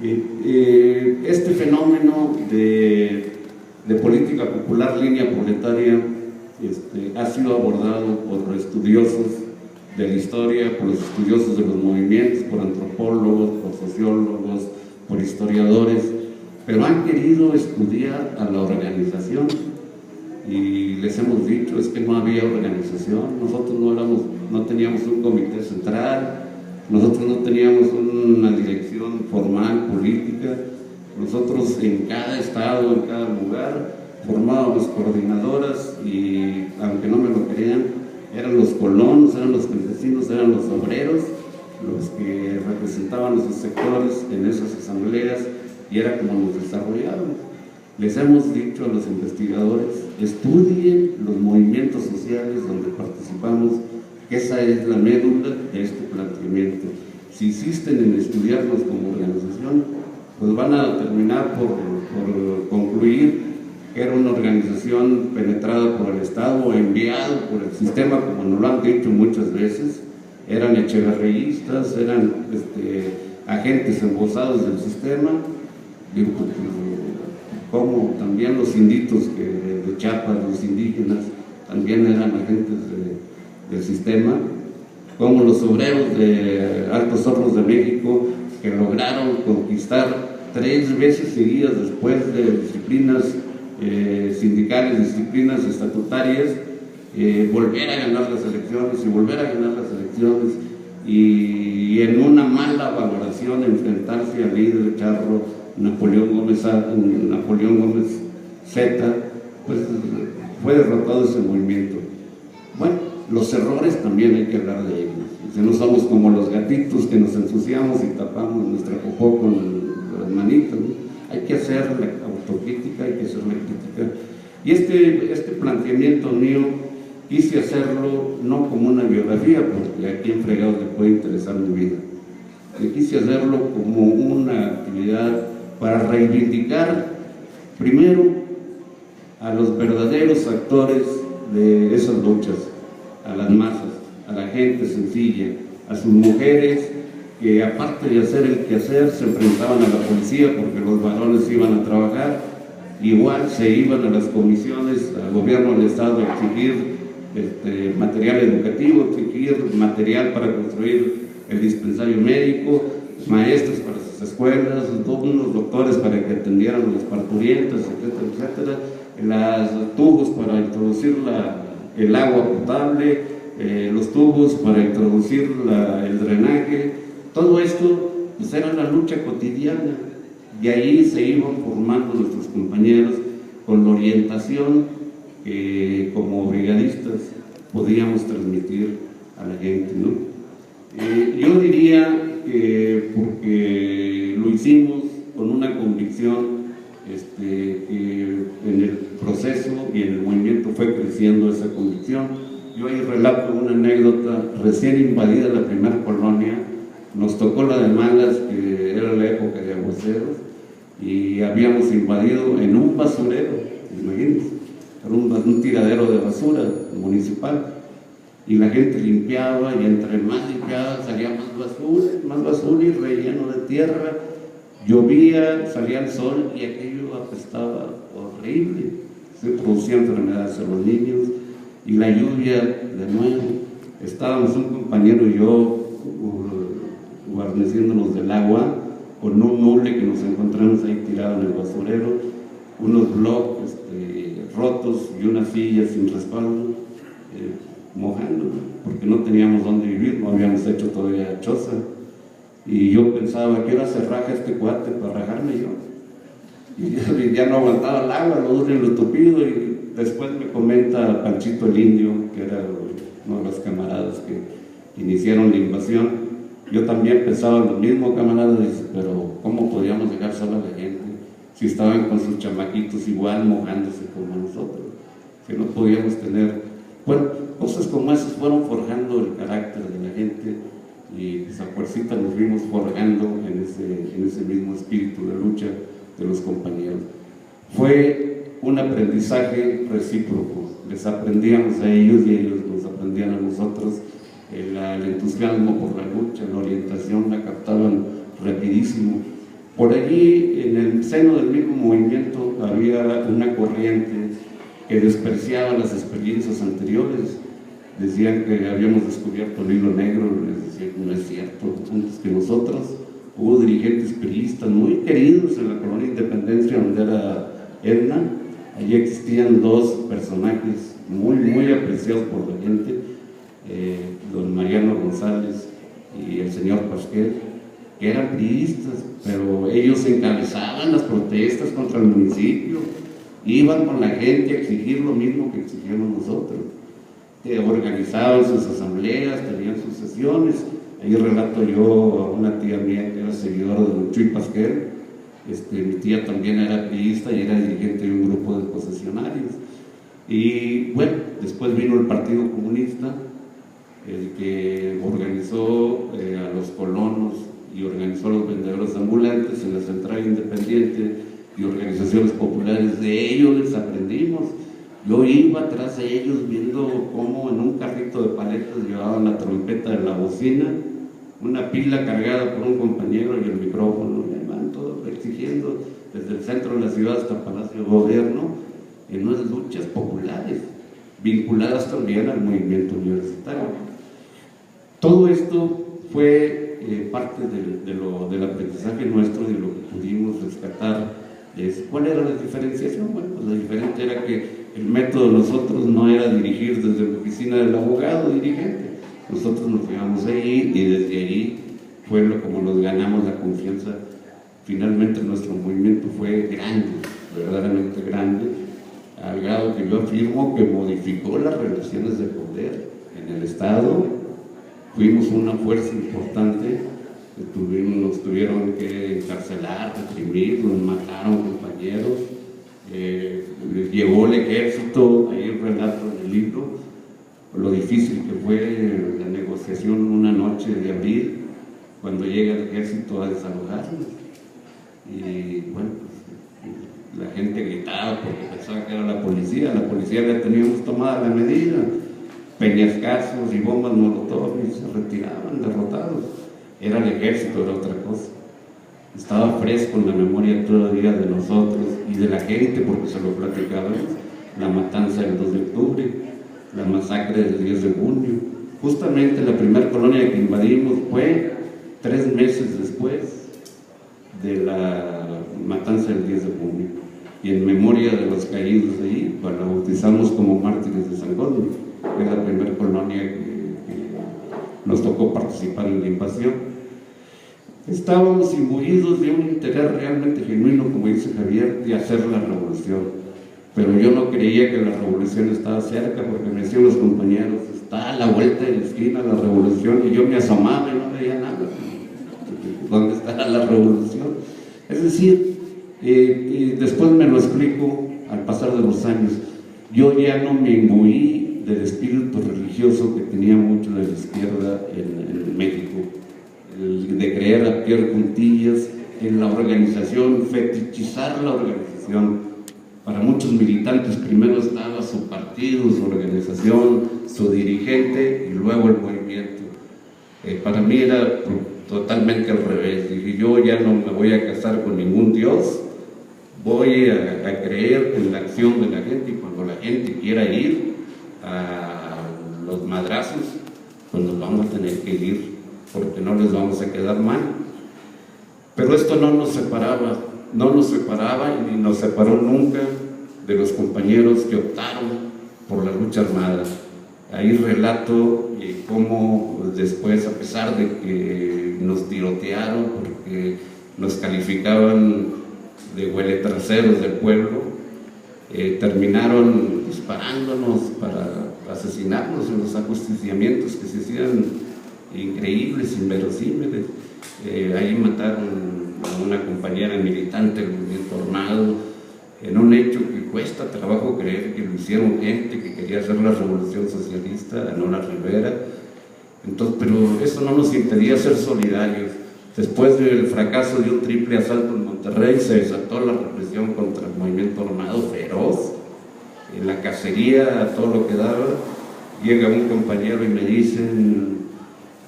Este fenómeno de política popular, línea proletaria, ha sido abordado por estudiosos de la historia, por los estudiosos de los movimientos, por antropólogos, por sociólogos, por historiadores, pero han querido estudiar a la organización, y les hemos dicho, es que no había organización. Nosotros no teníamos un comité central, nosotros no teníamos una dirección formal política, nosotros en cada estado, en cada lugar, formábamos coordinadoras, y aunque no me lo crean, eran los colonos, eran los campesinos, eran los obreros los que representaban esos sectores en esas asambleas, y era como nos desarrollábamos. Les hemos dicho a los investigadores, estudien los movimientos sociales donde participamos, que esa es la médula de este planteamiento. Si insisten en estudiarnos como organización, pues van a terminar por concluir que era una organización penetrada por el Estado o enviado por el sistema, como nos lo han dicho muchas veces. Eran echeverreístas, eran agentes embosados del sistema. digo, como también los inditos de Chiapas, los indígenas, también eran agentes del sistema, como los obreros de Altos Hornos de México, que lograron conquistar 3 veces seguidas, después de disciplinas sindicales, disciplinas estatutarias, volver a ganar las elecciones y volver a ganar las elecciones, y en una mala valoración enfrentarse al líder charro Napoleón Gómez Zeta, pues fue derrotado ese movimiento. Bueno, los errores también hay que hablar de ellos. Si no somos como los gatitos que nos ensuciamos y tapamos nuestra popó con las manitas, ¿no? Hay que hacer la autocrítica, hay que hacer la crítica. Y este planteamiento mío quise hacerlo no como una biografía, porque a quién fregado le puede interesar mi vida. Quise hacerlo como una actividad para reivindicar primero a los verdaderos actores de esas luchas, a las masas, a la gente sencilla, a sus mujeres que aparte de hacer el quehacer se enfrentaban a la policía porque los varones iban a trabajar, igual se iban a las comisiones, al gobierno del estado a exigir material educativo, exigir material para construir el dispensario médico, maestros para sus escuelas, unos doctores para que atendieran a los parturientas, etcétera, los tubos para introducir el agua potable, los tubos para introducir el drenaje. Todo esto pues era la lucha cotidiana, y ahí se iban formando nuestros compañeros con la orientación que como brigadistas podíamos transmitir a la gente, ¿no? Yo diría que porque lo hicimos con una convicción, que en el proceso y en el movimiento fue creciendo esa convicción. Yo ahí relato una anécdota: recién invadida la primera colonia, nos tocó la de malas, que era la época de aguaceros, y habíamos invadido en un basurero, imagínense, era un tiradero de basura municipal, y la gente limpiaba, y entre más limpiaba salía más basura y relleno de tierra, llovía, salía el sol y aquello apestaba horrible, se producían enfermedades a los niños, y la lluvia de nuevo. Estábamos un compañero y yo guarneciéndonos del agua con un hule que nos encontramos ahí tirado en el basurero, unos bloques rotos y una silla sin respaldo, mojando, porque no teníamos dónde vivir, no habíamos hecho todavía choza. Y yo pensaba, ¿qué hora se raja este cuate para rajarme yo? Y ya no aguantaba el agua, lo duro y lo tupido. Y después me comenta Panchito el Indio, que era uno de los camaradas que iniciaron la invasión. Yo también pensaba lo mismo, camarada, dice, pero ¿cómo podíamos dejar sola a la gente si estaban con sus chamaquitos igual mojándose como nosotros? Que no podíamos tener... Bueno, cosas como esas fueron forjando el carácter de la gente, y pues a fuercita nos vimos forjando en ese mismo espíritu de lucha de los compañeros. Fue un aprendizaje recíproco, les aprendíamos a ellos y ellos nos aprendían a nosotros. El entusiasmo por la lucha, la orientación la captaban rapidísimo. Por allí, en el seno del mismo movimiento, había una corriente que despreciaba las experiencias anteriores. Decían que habíamos descubierto el hilo negro, les decía que no es cierto. Antes que nosotros hubo dirigentes periodistas muy queridos en la colonia Independencia, donde era Edna. Allí existían 2 personajes muy apreciados por la gente, don Mariano González y el señor Pasquel, que eran periodistas, pero ellos encabezaban las protestas contra el municipio, iban con la gente a exigir lo mismo que exigíamos nosotros, organizaban sus asambleas, tenían sus sesiones. Ahí relato yo a una tía mía que era seguidora de don Chuy Pasquel. Mi tía también era periodista y era dirigente de un grupo de posesionarios. Y bueno, después vino el Partido Comunista, el que organizó a los colonos y organizó a los vendedores ambulantes en la Central Independiente y organizaciones populares. De ellos les aprendimos. Yo iba atrás de ellos viendo cómo en un carrito de paletas llevaban la trompeta de la bocina, una pila cargada por un compañero y el micrófono, y van todos exigiendo desde el centro de la ciudad hasta el Palacio de Gobierno, en unas luchas populares, vinculadas también al movimiento universitario. Todo esto fue parte del aprendizaje nuestro, de lo que pudimos rescatar. ¿Cuál era la diferenciación? Bueno, pues la diferencia era que el método de nosotros no era dirigir desde la oficina del abogado dirigente. Nosotros nos fuimos ahí y desde ahí fue como nos ganamos la confianza. Finalmente nuestro movimiento fue grande, verdaderamente grande, al grado que yo afirmo que modificó las relaciones de poder en el Estado. Fuimos una fuerza importante, nos tuvieron que encarcelar, reprimir, nos mataron compañeros, llegó el ejército, ahí relato en el libro, lo difícil que fue la negociación una noche de abril, cuando llega el ejército a desalojarnos. Y bueno, pues, la gente gritaba porque pensaba que era la policía la teníamos tomada la medida, peñascazos y bombas molotov y se retiraban derrotados. Era el ejército, era otra cosa. Estaba fresco en la memoria todavía de nosotros y de la gente, porque se lo platicábamos, la matanza del 2 de octubre, la masacre del 10 de junio. Justamente la primera colonia que invadimos fue 3 meses después de la matanza del 10 de junio. Y en memoria de los caídos allí, pues la bautizamos como mártires de San Cosme. Es la primera colonia que nos tocó participar en la invasión. Estábamos imbuidos de un interés realmente genuino, como dice Javier, de hacer la revolución. Pero yo no creía que la revolución estaba cerca, porque me decían los compañeros, está a la vuelta de la esquina la revolución, y yo me asomaba y no veía nada. ¿Dónde está la revolución? Es decir, y después me lo explico al pasar de los años, yo ya no me imbuí del espíritu religioso que tenía mucho de la izquierda en México, el de creer a Pierre Juntillas en la organización, fetichizar la organización. Para muchos militantes primero estaba su partido, su organización, su dirigente y luego el movimiento. Para mí era totalmente al revés. Dije, yo ya no me voy a casar con ningún Dios, voy a creer en la acción de la gente, y cuando la gente quiera ir a los madrazos, pues nos vamos a tener que ir, porque no les vamos a quedar mal. Pero esto no nos separaba y ni nos separó nunca de los compañeros que optaron por la lucha armada. Ahí relato cómo después, a pesar de que nos tirotearon porque nos calificaban de hueletraseros del pueblo, terminaron disparándonos para asesinarnos en los ajusticiamientos que se hacían increíbles, inverosímiles. Ahí mataron a una compañera militante del movimiento armado, en un hecho que cuesta trabajo creer que lo hicieron gente que quería hacer la revolución socialista, a Nora Rivera. Entonces, pero eso no nos impedía ser solidarios. Después del fracaso de un triple asalto en Monterrey, se desató la represión contra el movimiento armado feroz, en la cacería, a todo lo que daba. Llega un compañero y me dicen,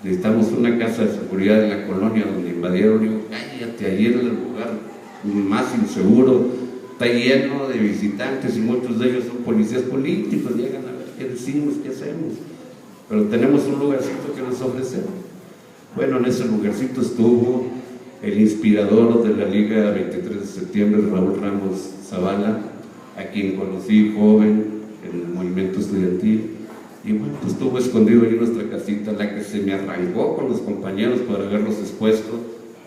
necesitamos una casa de seguridad en la colonia donde invadieron. Digo, cállate, ayer en el lugar más inseguro, está lleno de visitantes y muchos de ellos son policías políticos, llegan a ver qué decimos, qué hacemos, pero tenemos un lugarcito que nos ofrecemos. Bueno, en ese lugarcito estuvo el inspirador de la Liga 23 de septiembre, Raúl Ramos Zavala, a quien conocí joven en el movimiento estudiantil, y bueno, pues estuvo escondido ahí en nuestra casita, la que se me arrancó con los compañeros por haberlos expuesto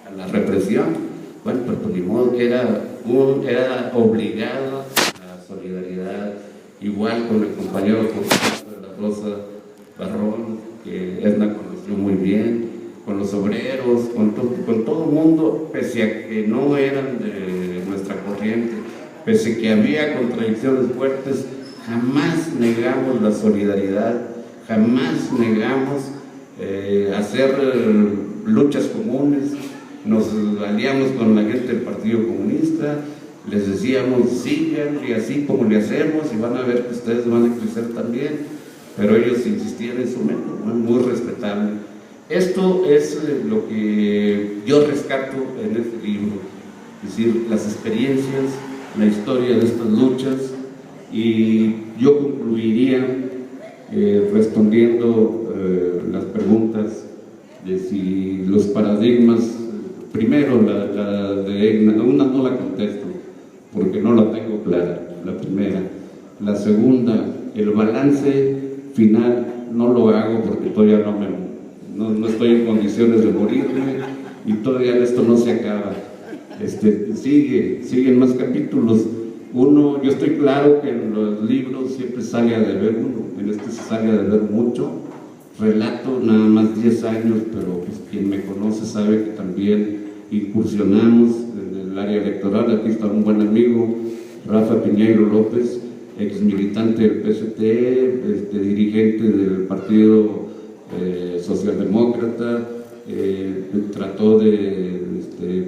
a la represión. Bueno, pero ni modo, era obligado a la solidaridad, igual con el compañero de la Rosa Barrón, que Edna conoció muy bien, con los obreros, con todo el mundo, pese a que no eran de nuestra corriente, pese a que había contradicciones fuertes, jamás negamos la solidaridad, jamás negamos hacer luchas comunes. Nos aliamos con la gente del Partido Comunista, les decíamos, sigan y así como le hacemos, y van a ver que ustedes van a crecer también, pero ellos insistían en su método, muy respetable. Esto es lo que yo rescato en este libro. es decir, las experiencias, la historia de estas luchas, y yo concluiría respondiendo las preguntas de si los paradigmas, primero la de Egna, una no la contesto porque no la tengo clara, la primera. La segunda, el balance final no lo hago porque todavía no estoy en condiciones de morirme y todavía esto no se acaba. Siguen más capítulos. Uno, yo estoy claro que en los libros siempre sale a deber uno, en este se sale a deber mucho. Relato nada más 10 años, pero pues quien me conoce sabe que también incursionamos en el área electoral. Aquí está un buen amigo, Rafa Piñeiro López, ex militante del PST, dirigente del Partido Socialdemócrata, trató de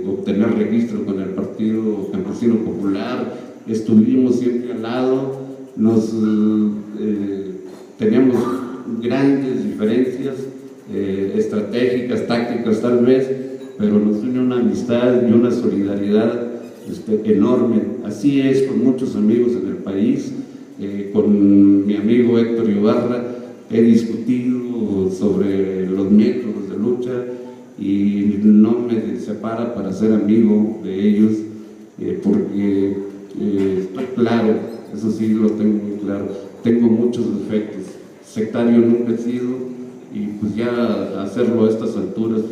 obtener registro con el Partido Campesino Popular. Estuvimos siempre al lado, teníamos grandes diferencias estratégicas, tácticas tal vez, pero nos une una amistad y una solidaridad enorme. Así es con muchos amigos en el país. Con mi amigo Héctor Ibarra he discutido sobre los métodos de lucha y no me separa para ser amigo de ellos, porque estoy claro, eso sí lo tengo muy claro, tengo muchos defectos, sectario nunca he sido, y pues ya hacerlo a estas alturas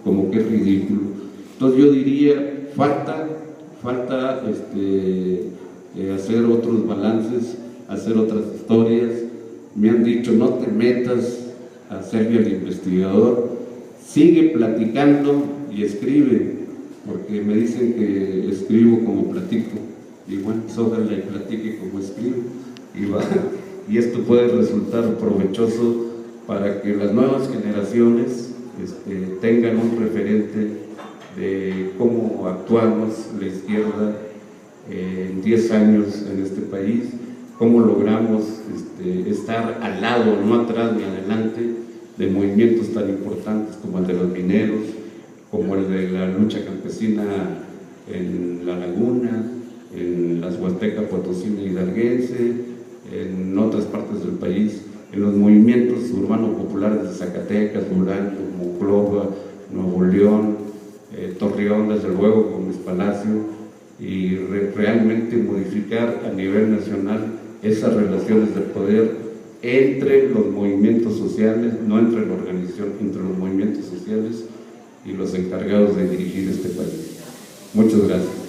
como que es ridículo. Entonces yo diría, falta hacer otros balances, hacer otras historias. Me han dicho, no te metas a hacerle al investigador, sigue platicando y escribe, porque me dicen que escribo como platico, y bueno, pues ojalá y platique como escribo, y esto puede resultar provechoso para que las nuevas generaciones tengan un referente de cómo actuamos la izquierda en 10 años en este país, cómo logramos estar al lado, no atrás ni adelante, de movimientos tan importantes como el de los mineros, como el de la lucha campesina en La Laguna, en las Huastecas Potosina y Hidalguense, en otras partes del país, en los movimientos urbanos populares de Zacatecas, Durango, Monclova, Nuevo León, Torreón, desde luego, Gómez Palacio, y realmente modificar a nivel nacional esas relaciones de poder entre los movimientos sociales, no entre la organización, entre los movimientos sociales y los encargados de dirigir este país. Muchas gracias.